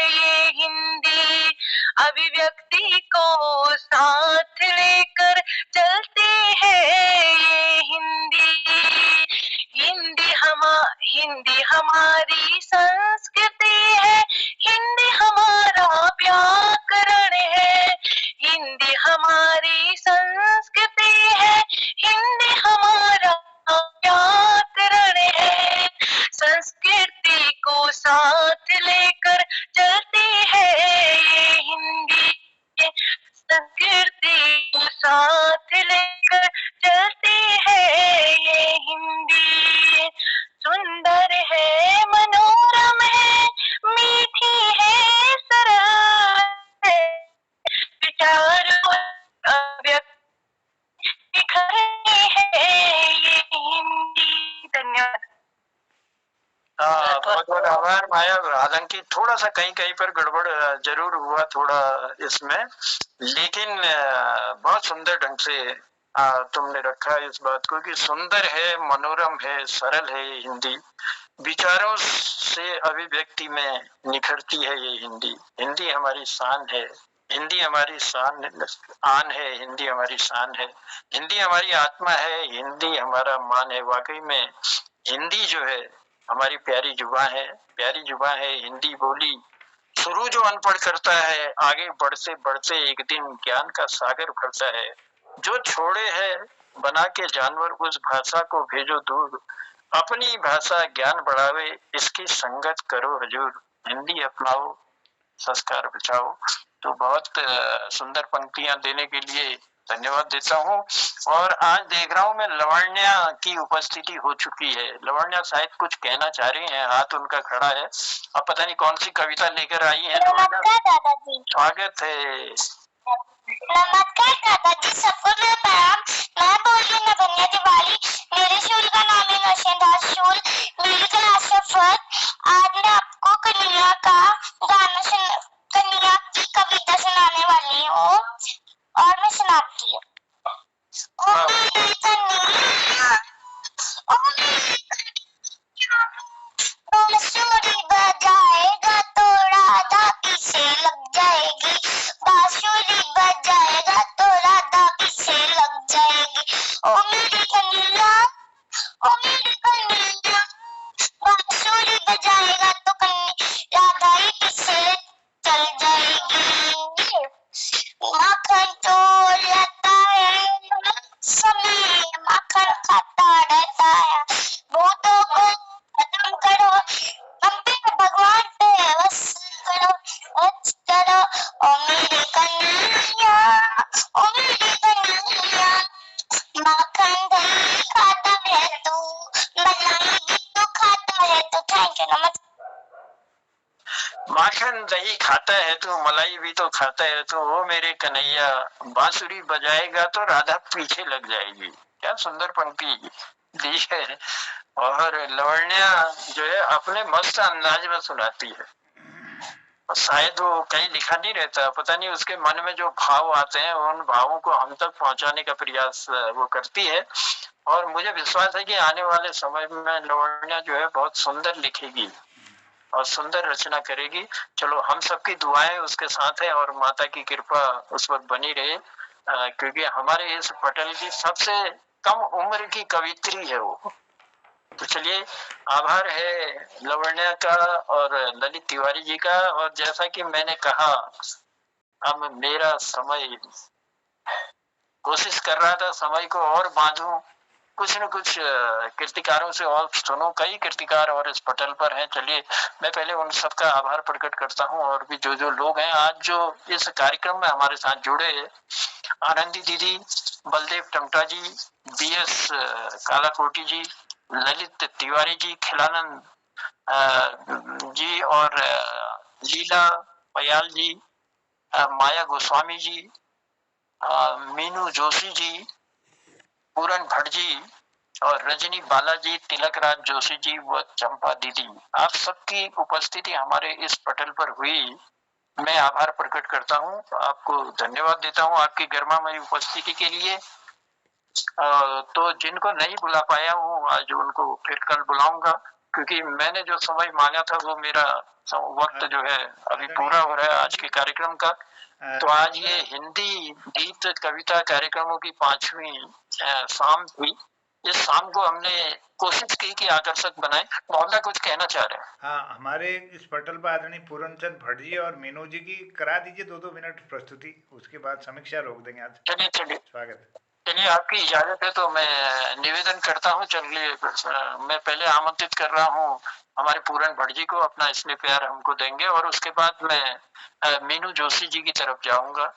ये हिंदी, अभिव्यक्ति को साथ लेकर चलती है ये हिंदी, हिंदी हमारी संस्कृति है, हिंदी हमारा व्याकरण है, हिंदी हमारी संस्कृति है, हिंदी हमारा व्याकरण है, संस्कृति को साथ लेकर चलती है ये हिंदी, संस्कृति को साथ लेकर चलती है ये हिंदी, सुंदर है, मनोरम है, मीठी है, सरल है, विचारों अव्यक्त निखरती है ये हिंदी। धन्यवाद।
बहुत बहुत आभार माया। हालांकि थोड़ा सा कहीं कहीं पर गड़बड़ जरूर हुआ थोड़ा इसमें, लेकिन बहुत सुंदर ढंग से तुमने रखा इस बात को कि सुंदर है, मनोरम है, सरल है ये हिंदी, विचारों से अभिव्यक्ति में निखरती है ये हिंदी, हिंदी हमारी शान है, हिंदी हमारी आन है, हिंदी हमारी शान है, हिंदी हमारी आत्मा है, हिंदी हमारा मान है। वाकई में हिंदी जो है हमारी प्यारी जुबान है, प्यारी जुबान है हिंदी बोली। शुरू जो अनपढ़ करता है, आगे बढ़ते बढ़ते एक दिन ज्ञान का सागर भरता है। जो छोड़े है बना के जानवर, उस भाषा को भेजो दूर, अपनी भाषा ज्ञान बढ़ावे, इसकी संगत करो हजूर, हिंदी अपनाओ, संस्कार बचाओ। तो बहुत सुंदर पंक्तियां देने के लिए धन्यवाद देता हूँ। और आज देख रहा हूँ मैं लवण्या की उपस्थिति हो चुकी है। लवण्या शायद कुछ कहना चाह रही हैं, हाथ उनका खड़ा है। अब पता नहीं कौन सी कविता लेकर आई है।
नमस्कार दादाजी।
स्वागत है।
नमस्कार दादाजी, सबको मेरा प्रणाम। मैं बोल रही हूँ नगन्या तिवारी। मेरे स्कूल का नाम है नौशेनदास स्कूल, मेरी क्लास है फर्स्ट। आज मैं आपको कन्हैया का गाना कन्हैया की कविता सुनाने वाली हूँ और मैं सुनाती हूँ। ओ मेरी कन्हैया, ओ मेरी कन्हैया, बांसुरी बजाएगा तो राधा किसे लग जाएगी, बांसुरी बजाएगा तो राधा किसे लग जाएगी। ओ मेरी कन्हैया, ओ मेरी कन्हैया, बांसुरी बजाएगा तो राधा ही किसे चल जाएगी। माखन चोर रहता है, समय माखन खाता रहता है, भूतों को खत्म करो, हम पे भगवान पे बस करो, बस करो। ओ मेरी कन्हैया, ओ मेरी कन्हैया, माखन दही खाता है तू, मलाई भी तो खाता है तू। थैंक यू, नमस्कार।
माखन दही खाता है तो मलाई भी तो खाता है तो, वो मेरे कन्हैया, बांसुरी बजाएगा तो राधा पीछे लग जाएगी। क्या सुंदर पंक्ति दी है। और लवण्या जो है अपने मस्त अंदाज में सुनाती है। शायद वो कहीं लिखा नहीं रहता, पता नहीं उसके मन में जो भाव आते हैं उन भावों को हम तक पहुंचाने का प्रयास वो करती है। और मुझे विश्वास है कि आने वाले समय में लवण्या जो है बहुत सुंदर लिखेगी और सुंदर रचना करेगी। चलो हम सबकी दुआएं उसके साथ है और माता की कृपा उस पर बनी रहे, क्योंकि हमारे इस पटल की सबसे कम उम्र की कवित्री है वो। तो चलिए, आभार है लवण्या का और ललित तिवारी जी का। और जैसा कि मैंने कहा, अब मेरा समय, कोशिश कर रहा था समय को और बांधूं, कुछ न कुछ कृतिकारों से और सुनो। कई कृतिकार और इस पटल पर हैं। चलिए, मैं पहले उन सबका आभार प्रकट करता हूँ। और भी जो जो लोग हैं आज जो इस कार्यक्रम में हमारे साथ जुड़े, आनंदी दीदी, बलदेव टमटा जी, BS कालाकोटी जी, ललित तिवारी जी, खिलानंद जी और लीला पयाल जी, माया गोस्वामी जी, मीनू जोशी जी, पूरन भट्ट जी और रजनी बालाजी, तिलक राज जोशी जी व चंपा दीदी, आप सबकी उपस्थिति हमारे इस पटल पर हुई। मैं आभार प्रकट करता हूँ, आपको धन्यवाद देता हूँ आपकी गर्मामयी उपस्थिति के लिए। तो जिनको नहीं बुला पाया हूँ आज उनको फिर कल बुलाऊंगा, क्योंकि मैंने जो समय मांगा था वो मेरा वक्त जो है अभी पूरा हो रहा है आज के कार्यक्रम का। तो आज ये हिंदी गीत कविता कार्यक्रमों की 5वीं शाम थी। इस शाम को हमने कोशिश की कि आकर्षक बनाए। मोहल्ला कुछ कहना चाह रहे हैं?
हाँ, हमारे इस पटल पर आदरणीय पूरनचंद भट्ट जी और मीनू जी की करा दीजिए 2-2 मिनट प्रस्तुति, उसके बाद समीक्षा रोक देंगे आज।
चलिए
स्वागत।
चलिए, आपकी इजाजत है तो मैं निवेदन करता हूँ। चलिए, मैं पहले आमंत्रित कर रहा हूँ हमारे पूरन भट्ट जी को, अपना स्नेह प्यार हमको देंगे और उसके बाद मैं मीनू जोशी जी की तरफ जाऊंगा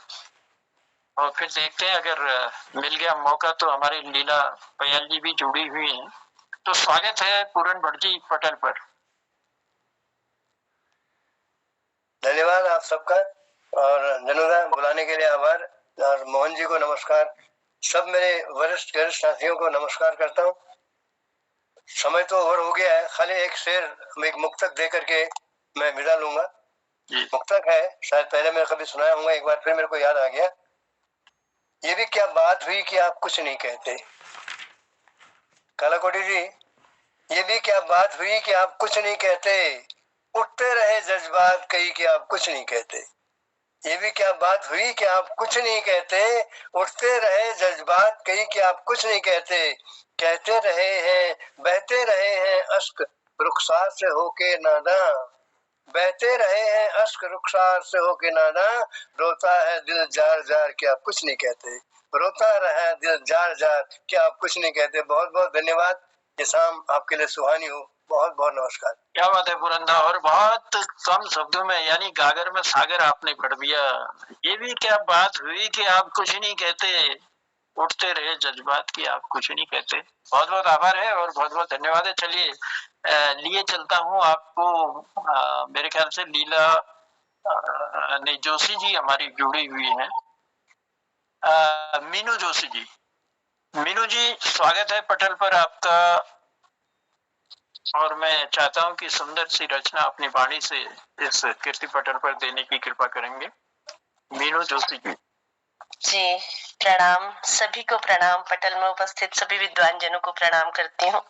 और फिर देखते हैं अगर मिल गया मौका तो हमारे लीला पयाल जी भी जुड़ी हुई हैं। तो स्वागत है पूरन भट्ट जी पटल पर।
धन्यवाद आप सबका और जनुदा बुलाने के लिए आभार और मोहन जी को नमस्कार, सब मेरे वरिष्ठ गरिष्ठ साथियों को नमस्कार करता हूँ। समय तो ओवर हो गया है, खाली एक शेर एक मुक्तक दे करके मैं विदा लूंगा। मुक्तक है, शायद पहले मैं कभी सुनाया हूँ, एक बार फिर मेरे को याद आ गया। ये भी क्या बात हुई कि आप कुछ नहीं कहते। कालाकोटी जी, ये भी क्या बात हुई कि आप कुछ नहीं कहते, उठते रहे जज्बात कई कि आप कुछ नहीं कहते। ये भी क्या बात हुई कि आप कुछ नहीं कहते, उठते रहे जज्बात कई कि आप कुछ नहीं कहते। कहते रहे हैं, बहते रहे हैं अश्क रुखसार से होके नादां, बहते रहे हैं अश्क रुखसार से होके नादां, रोता है दिल जार जार कि आप कुछ नहीं कहते, रोता रहा दिल जार जार कि आप कुछ नहीं कहते। बहुत बहुत धन्यवाद, ये शाम आपके लिए सुहानी हो। बहुत बहुत नमस्कार।
क्या बात है पुरंदा, और बहुत कम शब्दों में यानी गागर में सागर आपने भर दिया। ये भी क्या बात हुई कि आप कुछ नहीं कहते, उठते रहे जज्बात की आप कुछ नहीं कहते। बहुत बहुत आभार है और बहुत बहुत धन्यवाद है। चलिए लिए चलता हूँ आपको, मेरे ख्याल से लीला नहीं जोशी जी हमारी जुड़ी हुई है। मीनू जोशी जी, मीनू जी स्वागत है पटल पर आपका, और मैं चाहता हूं कि सुंदर सी रचना अपनी वाणी से इस कीर्ति पटल पर देने की कृपा करेंगे। मीनू जोशी जी।
जी प्रणाम, सभी को प्रणाम, पटल में उपस्थित सभी विद्वान जनों को प्रणाम करती हूँ।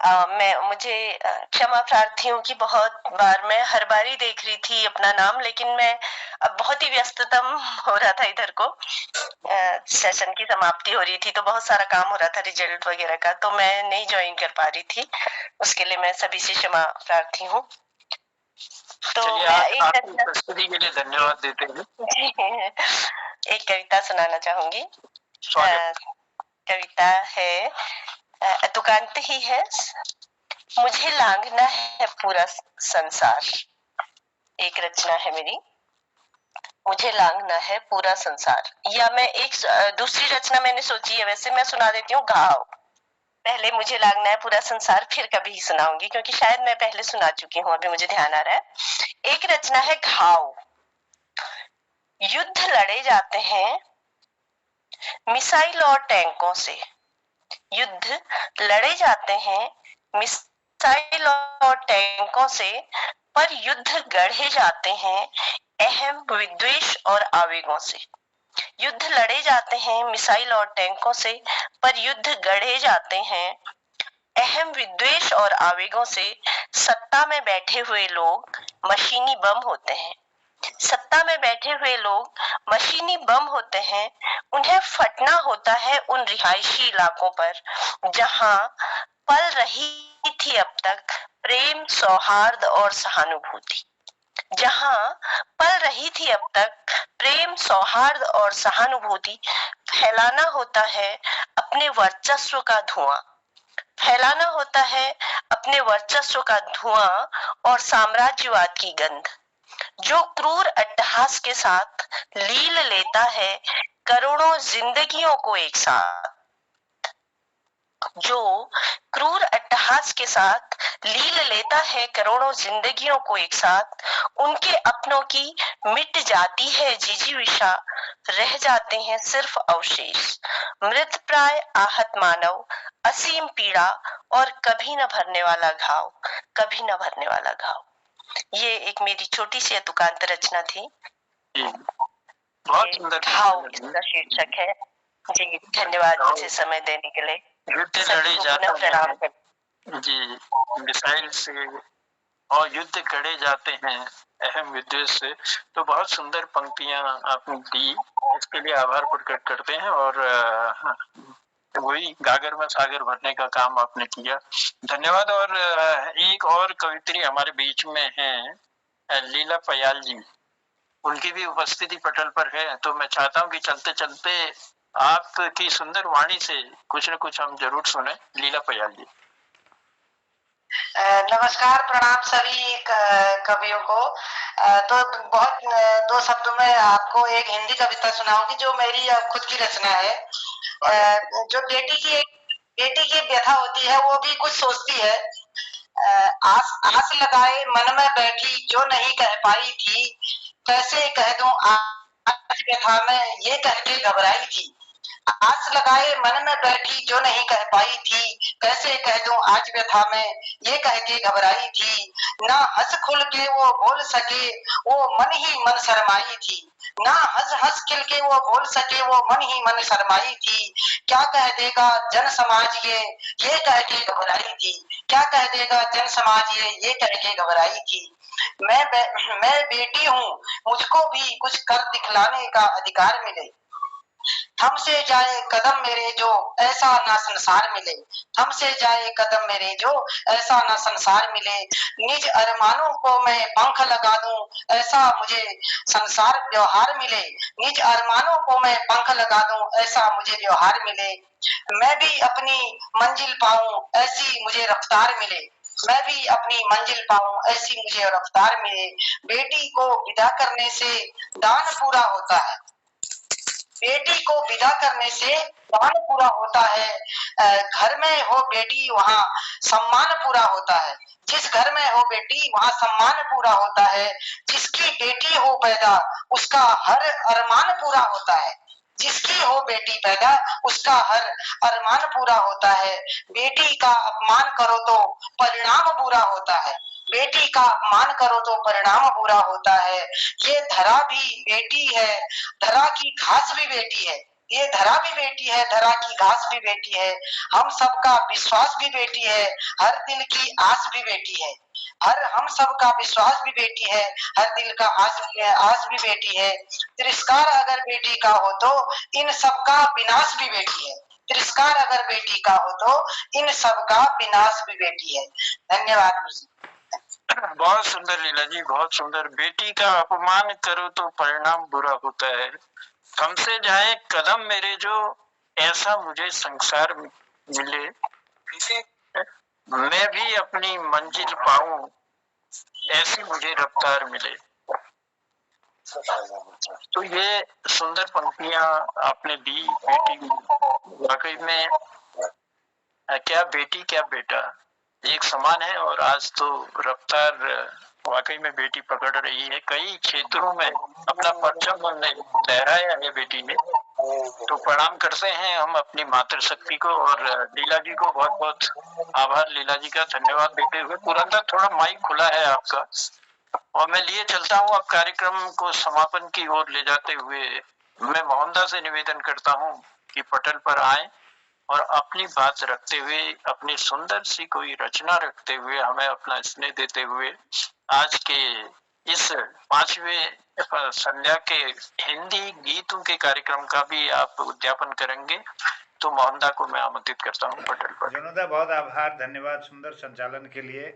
मुझे क्षमा प्रार्थी हूँ कि बहुत बार मैं हर बारी देख रही थी अपना नाम, लेकिन मैं अब बहुत ही व्यस्ततम हो रहा था, इधर को सेशन की समाप्ति हो रही थी तो बहुत सारा काम हो रहा था रिजल्ट वगैरह का, तो मैं नहीं ज्वाइन कर पा रही थी। उसके लिए मैं सभी से क्षमा प्रार्थी हूँ। तो
उपस्थिति के लिए धन्यवाद देते हैं।
एक कविता सुनाना चाहूंगी। कविता है, तुकांत ही है, मुझे लांघना है पूरा संसार। एक रचना है मेरी, मुझे लांघना है पूरा संसार। या मैं एक दूसरी रचना मैंने सोची है, वैसे मैं सुना देती हूँ घाव। पहले मुझे लांघना है पूरा संसार, फिर कभी सुनाऊंगी क्योंकि शायद मैं पहले सुना चुकी हूँ, अभी मुझे ध्यान आ रहा है। एक रचना है घाव। युद्ध लड़े जाते हैं मिसाइल और टैंकों से, युद्ध लड़े जाते हैं मिसाइल और टैंकों से, पर युद्ध गढ़े जाते हैं अहम विद्वेष और आवेगों से। युद्ध लड़े जाते हैं मिसाइल और टैंकों से, पर युद्ध गढ़े जाते हैं अहम विद्वेष और आवेगों से। सत्ता में बैठे हुए लोग मशीनी बम होते हैं, सत्ता में बैठे हुए लोग मशीनी बम होते हैं। उन्हें फटना होता है उन रिहायशी इलाकों पर जहां पल रही थी अब तक प्रेम, सौहार्द और सहानुभूति, जहां पल रही थी अब तक प्रेम, सौहार्द और सहानुभूति। फैलाना होता है अपने वर्चस्व का धुआं, फैलाना होता है अपने वर्चस्व का धुआं और साम्राज्यवाद की गंध, जो क्रूर अट्टहास के साथ लील लेता है करोड़ों जिंदगियों को एक साथ। जो क्रूर अट्टहास के साथ लील लेता है करोड़ों जिंदगियों को एक साथ, उनके अपनों की मिट जाती है जिजीविषा, रह जाते हैं सिर्फ अवशेष। मृत प्राय आहत मानव, असीम पीड़ा और कभी न भरने वाला घाव, कभी न भरने वाला घाव। ये एक मेरी छोटी सी तुकांत रचना थी।
बहुत सुंदर
घाव इसका शीर्षक है जी। धन्यवाद मुझे समय देने के लिए।
युद्ध लड़े जाते हैं जी, मिसाइल से और युद्ध लड़े जाते हैं अहम युद्ध से। तो बहुत सुंदर पंक्तियां आपने दी, इसके लिए आभार प्रकट करते हैं। और वही गागर में सागर भरने का काम आपने किया, धन्यवाद। और एक और कवित्री हमारे बीच में है लीला पयाल जी, उनकी भी उपस्थिति पटल पर है। तो मैं चाहता हूं कि चलते चलते आपकी सुंदर वाणी से कुछ न कुछ हम जरूर सुने। लीला पयाल जी।
नमस्कार, प्रणाम सभी कवियों को। तो बहुत दो शब्दों में आपको एक हिंदी कविता सुनाऊंगी जो मेरी खुद की रचना है। जो बेटी की व्यथा होती है वो भी कुछ सोचती है। आस लगाए मन में बैठी जो नहीं कह पाई थी, कैसे कह दूं आज व्यथा में ये कह के घबराई थी। आस लगाए मन में बैठी जो नहीं कह पाई थी, कैसे कह दूं आज व्यथा में ये कह के घबराई थी। ना हंस खुल के वो बोल सके वो मन ही मन शर्माई थी, ना हंस हंस खिल के वो बोल सके वो मन ही मन शर्माई थी। क्या कह देगा जन समाज ये कह के घबराई थी, क्या कह देगा जन समाज ये कह के घबराई थी। मैं बेटी हूँ, मुझको भी कुछ कर दिखलाने का अधिकार मिले। हमसे जाए कदम मेरे जो ऐसा ना संसार मिले, हमसे जाए कदम मेरे जो ऐसा ना संसार मिले। निज अरमानों को मैं पंख लगा दूं ऐसा मुझे संसार व्यवहार मिले, निज अरमानों को मैं पंख लगा दूं ऐसा मुझे व्यवहार मिले। मैं भी अपनी मंजिल पाऊं ऐसी मुझे रफ्तार मिले, मैं भी अपनी मंजिल पाऊं ऐसी मुझे रफ्तार मिले। बेटी को विदा करने से दान पूरा होता है, बेटी को विदा करने से दान पूरा होता है। घर में हो बेटी वहाँ सम्मान पूरा होता है, जिस घर में हो बेटी वहाँ सम्मान पूरा होता है। जिसकी बेटी हो पैदा उसका हर अरमान पूरा होता है, जिसकी हो बेटी पैदा उसका हर अरमान पूरा होता है। बेटी का अपमान करो तो परिणाम बुरा होता है, बेटी का अपमान करो तो परिणाम बुरा होता है। ये धरा भी बेटी है, धरा की घास भी बेटी है, ये धरा भी बेटी है, धरा की घास भी बेटी है। हम सबका विश्वास भी बेटी है, हर दिल की आस भी बेटी है, हम सबका विश्वास भी बेटी है, हर दिल का आस भी बेटी है। तिरस्कार अगर बेटी का हो तो इन सबका विनाश भी बेटी है, तिरस्कार अगर बेटी का हो तो इन सबका विनाश भी बेटी है। धन्यवाद।
बहुत सुंदर लीला जी, बहुत सुंदर। बेटी का अपमान करो तो परिणाम बुरा होता है, हमसे जाए कदम मेरे जो ऐसा मुझे संसार मिले, मैं भी अपनी मंजिल पाऊं ऐसी मुझे रफ्तार मिले। तो ये सुंदर पंक्तियां आपने दी बेटी, वाकई में क्या बेटी क्या बेटा एक समान है। और आज तो रफ्तार वाकई में बेटी पकड़ रही है, कई क्षेत्रों में अपना परचम लहराया है बेटी ने। तो प्रणाम करते हैं हम अपनी मातृशक्ति को। और लीला जी को बहुत बहुत आभार, लीला जी का धन्यवाद देते हुए। पुरंदर थोड़ा माइक खुला है आपका, और मैं लिए चलता हूँ अब कार्यक्रम को समापन की ओर ले जाते हुए। मैं मोहनदा से निवेदन करता हूँ कि पटल पर आए और अपनी बात रखते हुए, अपनी सुंदर सी कोई रचना रखते हुए, हमें अपना स्नेह देते हुए आज के इस 5वें संध्या के हिंदी गीतों के कार्यक्रम का भी आप उद्यापन करेंगे। तो मोहनदा को मैं आमंत्रित करता हूँ पटल पर।
जनोदा बहुत आभार, धन्यवाद सुंदर संचालन के लिए।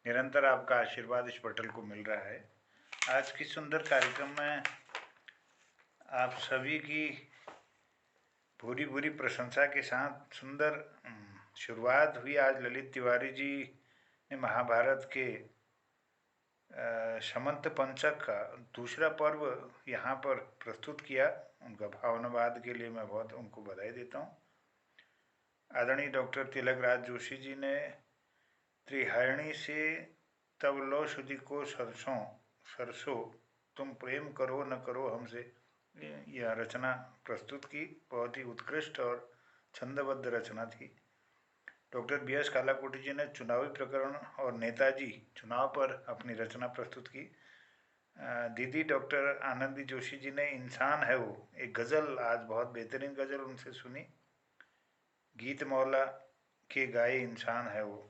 निरंतर आपका आशीर्वाद इस पटल को मिल रहा है। आज की सुंदर कार्यक्रम में आप सभी की पूरी पूरी प्रशंसा के साथ सुंदर शुरुआत हुई। आज ललित तिवारी जी ने महाभारत के समंत पंचक का दूसरा पर्व यहाँ पर प्रस्तुत किया। उनका भावनावाद के लिए मैं बहुत उनको बधाई देता हूँ। आदरणीय डॉक्टर तिलक राज जोशी जी ने त्रिहारिणी से तब लो शुद्धि को सरसों तुम प्रेम करो न करो हमसे, यह रचना प्रस्तुत की। बहुत ही उत्कृष्ट और छंदबद्ध रचना थी। डॉक्टर बी एस कालाकोटी जी ने चुनावी प्रकरण और नेताजी चुनाव पर अपनी रचना प्रस्तुत की। दीदी डॉक्टर आनंदी जोशी जी ने इंसान है वो, एक गज़ल, आज बहुत बेहतरीन गज़ल उनसे सुनी, गीत मौला के गाए इंसान है वो।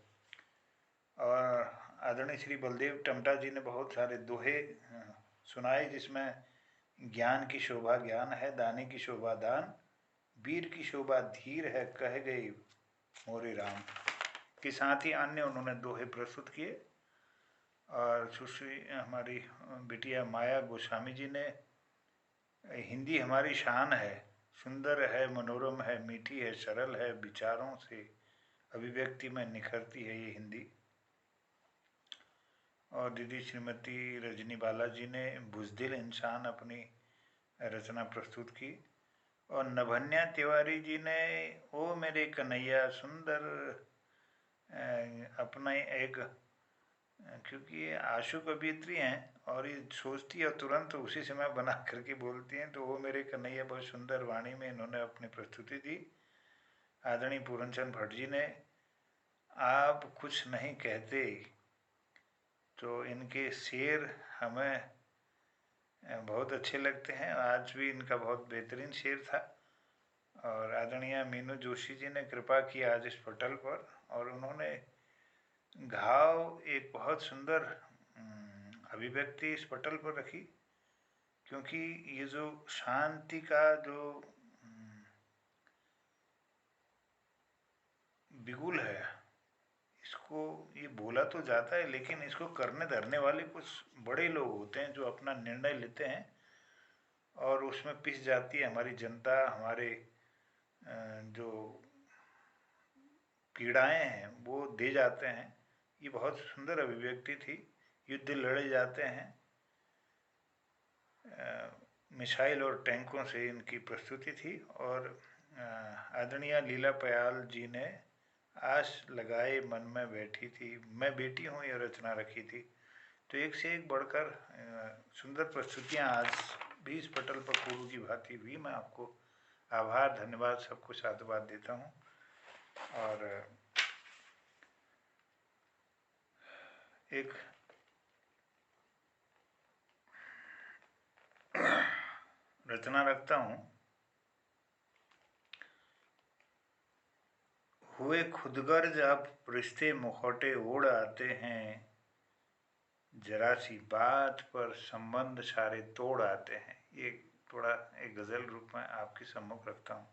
और आदरणीय श्री बलदेव टमटा जी ने बहुत सारे दोहे सुनाए, जिसमें ज्ञान की शोभा ज्ञान है, दाने की शोभा दान, वीर की शोभा धीर है, कह गए मोरे राम के साथ ही अन्य उन्होंने दोहे प्रस्तुत किए। और सुश्री हमारी बिटिया माया गोस्वामी जी ने हिंदी हमारी शान है, सुंदर है, मनोरम है, मीठी है, सरल है, विचारों से अभिव्यक्ति में निखरती है ये हिंदी। और दीदी श्रीमती रजनी बाला जी ने बुज़दिल इंसान अपनी रचना प्रस्तुत की। और नभन्या तिवारी जी ने ओ मेरे कन्हैया सुंदर अपना एक, क्योंकि ये आशु कवियत्री हैं और ये सोचती है और तुरंत उसी समय बना करके बोलती हैं, तो वो मेरे कन्हैया बहुत सुंदर वाणी में इन्होंने अपनी प्रस्तुति दी। आदरणीय पूरनचंद भट्ट जी ने आप कुछ नहीं कहते, तो इनके शेर हमें बहुत अच्छे लगते हैं, आज भी इनका बहुत बेहतरीन शेर था। और आदरणीय मीनू जोशी जी ने कृपा की आज इस पटल पर, और उन्होंने घाव एक बहुत सुंदर अभिव्यक्ति इस पटल पर रखी, क्योंकि ये जो शांति का जो बिगुल है, इसको ये बोला तो जाता है, लेकिन इसको करने धरने वाले कुछ बड़े लोग होते हैं जो अपना निर्णय लेते हैं और उसमें पिस जाती है हमारी जनता, हमारे जो पीड़ाएं हैं वो दे जाते हैं। ये बहुत सुंदर अभिव्यक्ति थी। युद्ध लड़े जाते हैं, मिसाइल और टैंकों से इनकी प्रस्तुति थी। और आदरणीय लीला पयाल जी ने आस लगाए मन में बैठी थी, मैं बेटी हूँ, यह रचना रखी थी। तो एक से एक बढ़कर सुंदर प्रस्तुतियाँ आज भी इस पटल पर पूर्व की भांति हुई। मैं आपको आभार, धन्यवाद, सबको साधुवाद देता हूँ। और एक रचना रखता हूँ। हुए खुदगर्ज अब रिश्ते मुखौटे ओढ़ आते हैं, जरा सी बात पर संबंध सारे तोड़ आते हैं। ये थोड़ा एक गजल रूप में आपके सम्मुख रखता हूँ।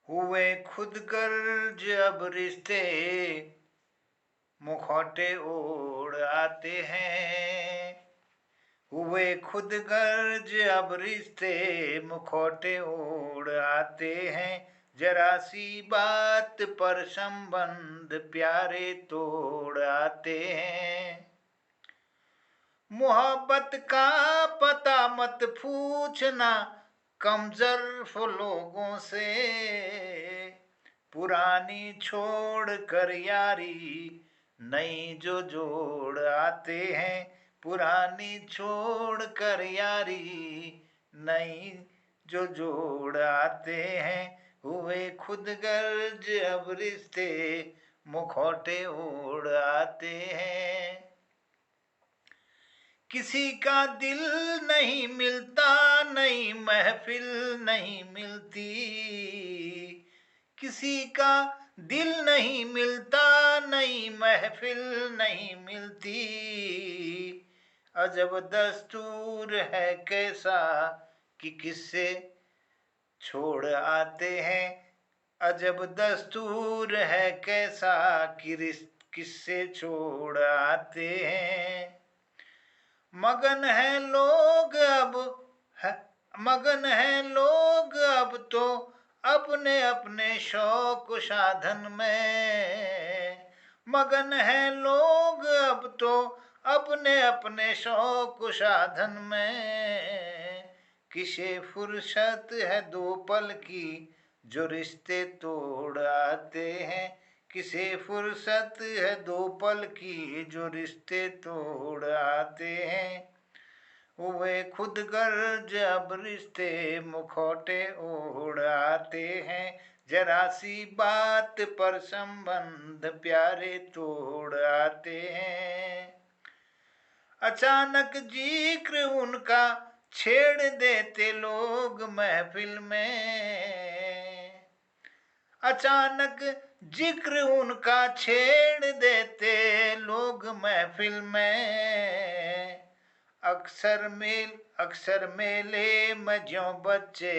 हुए खुदगर्ज अब रिश्ते मुखौटे ओढ़ आते हैं, हुए खुदगर्ज अब रिश्ते मुखौटे ओढ़ आते हैं, जरा सी बात पर संबंध प्यारे तोड़ आते हैं। मोहब्बत का पता मत पूछना कमजोर लोगों से, पुरानी छोड़ कर यारी नई जो जोड़ आते हैं, पुरानी छोड़ कर यारी नई जो जोड़ आते हैं। हुए खुदगर्ज अब रिश्ते मुखौटे ओढ़ आते हैं। किसी का दिल नहीं मिलता, नई महफिल नहीं मिलती, किसी का दिल नहीं मिलता, नई महफिल नहीं मिलती। अजब दस्तूर है कैसा कि किससे छोड़ आते हैं, अजब दस्तूर है कैसा कि किससे छोड़ आते हैं। मगन है लोग अब तो अपने अपने शौक साधन में, मगन है लोग अब तो अपने अपने शौक साधन में। किसे फुर्सत है दो पल की जो रिश्ते तोड़ आते हैं। किसे फुर्सत है दो पल की, जो रिश्ते तोड़ आते हैं। वे खुद गर्ज अब रिश्ते मुखौटे ओढ़ आते हैं। जरा सी बात पर संबंध प्यारे तोड़ आते हैं। अचानक जिक्र उनका छेड़ देते लोग महफिल में। अचानक जिक्र उनका छेड़ देते लोग महफिल में। अक्सर मेले में ज्यों बच्चे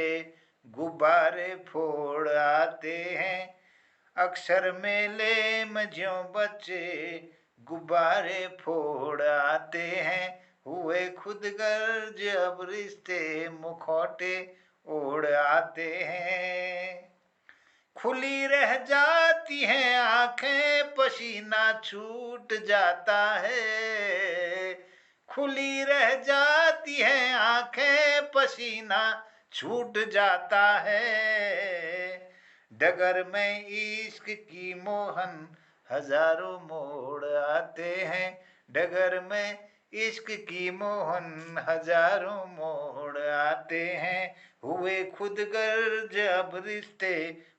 गुब्बारे फोड़ आते हैं। अक्सर मेले में ज्यों बच्चे गुब्बारे फोड़ आते हैं। हुए खुद गर्ज अब रिश्ते मुखौटे ओढ़ आते हैं। खुली रह जाती हैं आंखें, पसीना छूट जाता है। खुली रह जाती हैं आंखें, पसीना छूट जाता है। डगर में इश्क की मोहन हजारों मोड़ आते हैं। डगर में इश्क की मोहन हजारों मोड़ आते हैं। हुए खुद गर्ज अब रिश्ते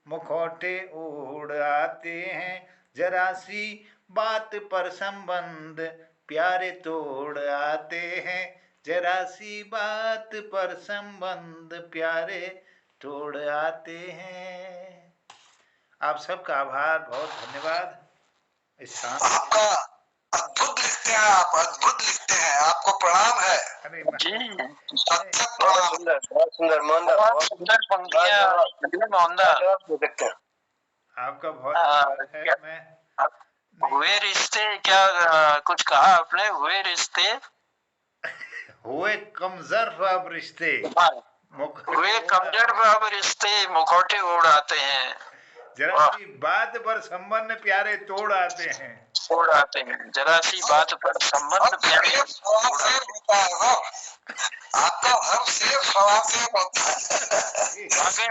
मुखौटे ओढ़ आते हैं। जरा सी बात पर संबंध प्यारे तोड़ आते हैं। जरा सी बात पर संबंध प्यारे तोड़ आते हैं। आप सबका आभार, बहुत धन्यवाद।
आपका अद्भुत लिखते हैं, आप अद्भुत लिखते हैं, आपको प्रणाम है।
अरे
जी
बहुत सुंदर, बहुत सुंदर मोहनदा,
बहुत सुंदर पंक्तियां मोहनदा।
आपका बहुत है। मैं
हुए रिश्ते, क्या कुछ कहा आपने? हुए रिश्ते
हुए कमजोर अब रिश्ते,
हुए कमजोर अब रिश्ते मुखौटे उड़ाते हैं।
जरा सी बात पर संबंध प्यारे तोड़ आते हैं।
तोड़ आते हैं, जरा सी बात पर संबंध प्यारे
होता है वो। आपका हर शेर सवा शेर होता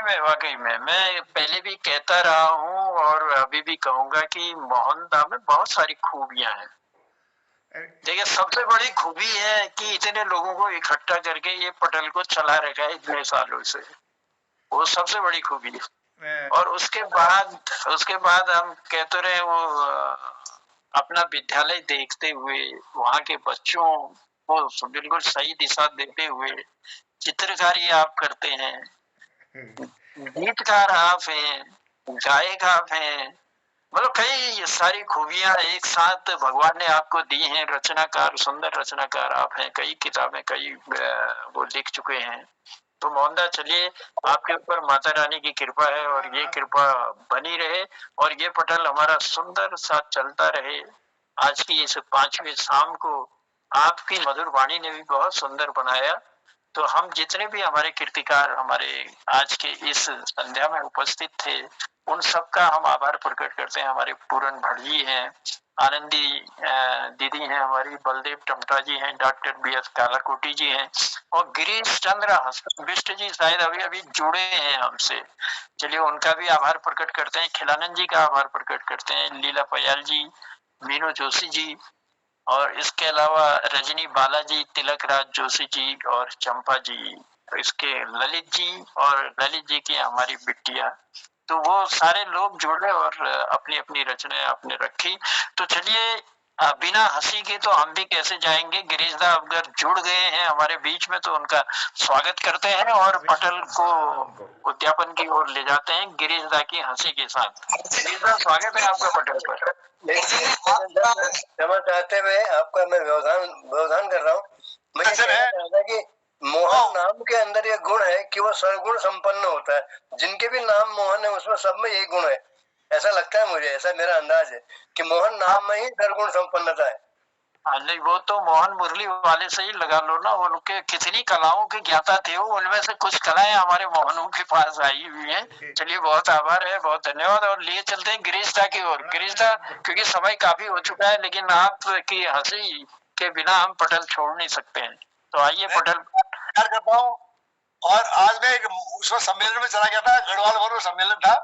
है।
वाकई में मैं पहले भी कहता रहा हूँ और अभी भी कहूंगा कि मोहनदा में बहुत सारी खूबियां हैं। देखिए, सबसे बड़ी खूबी है कि इतने लोगों को इकट्ठा करके ये पटल को चला रखा है इतने सालों से, वो सबसे बड़ी खूबी है। और उसके बाद हम कहते रहे वो अपना विद्यालय देखते हुए वहाँ के बच्चों को बिल्कुल सही दिशा देते हुए चित्रकारी आप करते हैं, गीतकार आप हैं, गायक आप हैं, मतलब कई सारी खूबियां एक साथ भगवान ने आपको दी हैं। रचनाकार, सुंदर रचनाकार आप हैं, कई किताबें कई वो लिख चुके हैं। तो मोहनदा, चलिए, आपके ऊपर माता रानी की कृपा है और ये कृपा बनी रहे और ये पटल हमारा सुंदर सा चलता रहे। आज की इस 5वीं शाम को आपकी मधुर वाणी ने भी बहुत सुंदर बनाया। तो हम जितने भी हमारे कीर्तिकार हमारे आज के इस संध्या में उपस्थित थे, उन सबका हम आभार प्रकट करते हैं। हमारे पूरन भड़जी हैं, आनंदी दीदी हैं, हमारी बलदेव टमटा जी हैं, डॉक्टर BS कालाकोटी जी हैं और गिरीश चंद्र बिष्ट जी शायद अभी जुड़े हैं हमसे। चलिए, उनका भी आभार प्रकट करते हैं। खिलानंद जी का आभार प्रकट करते हैं, लीला पयाल जी, मीनू जोशी जी और इसके अलावा रजनी बालाजी, तिलक राज जोशी जी और चंपा जी, इसके ललित जी और ललित जी की हमारी बिटिया। तो वो सारे लोग जुड़े और अपनी अपनी रचनाएं आपने रखी। तो चलिए, बिना हंसी के तो हम भी कैसे जाएंगे। गिरीश दा अगर जुड़ गए हैं हमारे बीच में तो उनका स्वागत करते हैं और पटल को उद्यापन की ओर ले जाते हैं गिरीश दा की हंसी के साथ। गिरीश दा, स्वागत है आपका पटल पर।
क्षमा चाहते हुए आपका मैं व्यवधान कर रहा हूँ। मुझे कहना कि मोहन नाम के अंदर ये गुण है कि वो सर्वगुण संपन्न होता है। जिनके भी नाम मोहन है उसमें सब में यही गुण है, ऐसा लगता है मुझे, ऐसा मेरा अंदाज है कि मोहन नाम में ही सर्वगुण संपन्नता है।
नहीं, वो तो मोहन मुरली वाले से ही लगा लो ना, उनके कितनी कलाओं के ज्ञाता थे वो, उनमें से कुछ कलाएं हमारे मोहनों के पास आई हुई हैं। चलिए, बहुत आभार है, बहुत धन्यवाद। और लिए चलते हैं गिरीश दा की ओर। गिरीश दा, क्योंकि समय काफी हो चुका है लेकिन आपकी हंसी के बिना हम पटल छोड़ नहीं सकते हैं, तो आइए पटल
करता हूँ
और आज मैं एक उसमें सम्मेलन में चला गया था, गढ़वाल भवन में सम्मेलन था,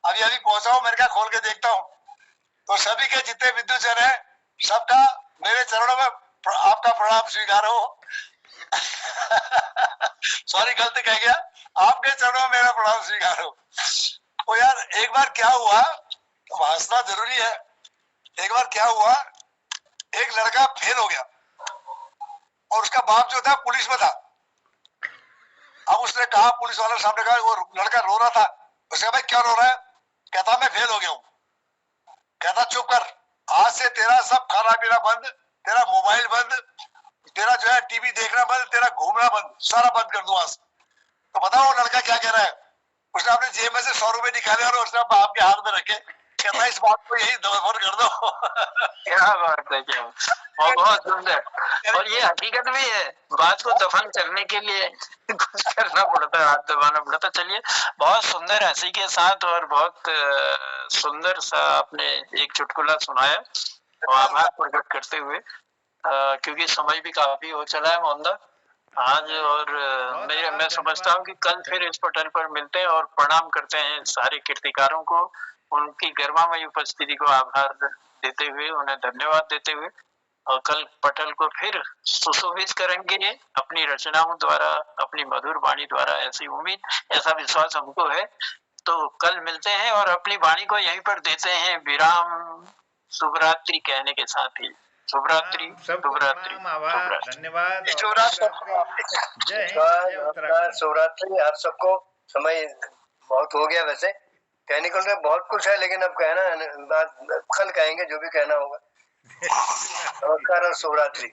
अभी अभी पहुंचा हूँ, मैंने कहा खोल के देखता हूँ। तो सभी के जितने विद्युत जन है सबका मेरे चरणों में आपका प्रणाम स्वीकार हो। सॉरी गलती कह गया, आपके चरणों में मेरा प्रणाम स्वीकार हो। तो यार एक बार क्या हुआ, तो हंसना जरूरी है। एक बार क्या हुआ, एक लड़का फेल हो गया और उसका बाप जो था पुलिस में था। अब उसने कहा, पुलिस वाले सामने कहा, वो लड़का रो रहा था। उसने भाई क्या रो रहा है? कहता मैं फेल हो गया हूँ। कहता चुप कर, आज से तेरा सब खाना पीना बंद, तेरा मोबाइल बंद, तेरा जो है टीवी देखना बंद, तेरा घूमना बंद, सारा बंद कर दूं आज। तो बताओ वो लड़का क्या कह रहा है? उसने अपने जेब में से 100 रुपए निकाले और उसने बाप के हाथ में रखे, कहता इस बात को यही दफन कर दो।
क्या बात है, क्या और बहुत सुंदर। और ये हकीकत भी है, बात को दफन करने के लिए कुछ करना पड़ता है, हाथ दबाना पड़ता है। चलिए, बहुत सुंदर हंसी के साथ और बहुत सुंदर सा आपने एक चुटकुला सुनाया और आभार प्रकट करते हुए, क्योंकि समय भी काफी हो चला है मोहनदा आज। और मैं समझता हूँ कि कल फिर इस पटल पर मिलते हैं और प्रणाम करते हैं सारे कीर्तिकारों को, उनकी गर्मामयी उपस्थिति को आभार देते हुए, उन्हें धन्यवाद देते हुए, और कल पटल को फिर सुशोभित करेंगे अपनी रचनाओं द्वारा, अपनी मधुर वाणी द्वारा। ऐसी उम्मीद, ऐसा विश्वास हमको है। तो कल मिलते हैं और अपनी वाणी को यहीं पर देते हैं विराम, शुभरात्रि कहने के साथ ही। शुभरात्रि, शुभरात्रि,
धन्यवाद,
शुभरात्रि। आप सबको समय बहुत हो गया, वैसे कहने को बहुत कुछ है, लेकिन अब कहना बात कल कहेंगे जो भी कहना होगा। नमस्कार और शुभरात्रि।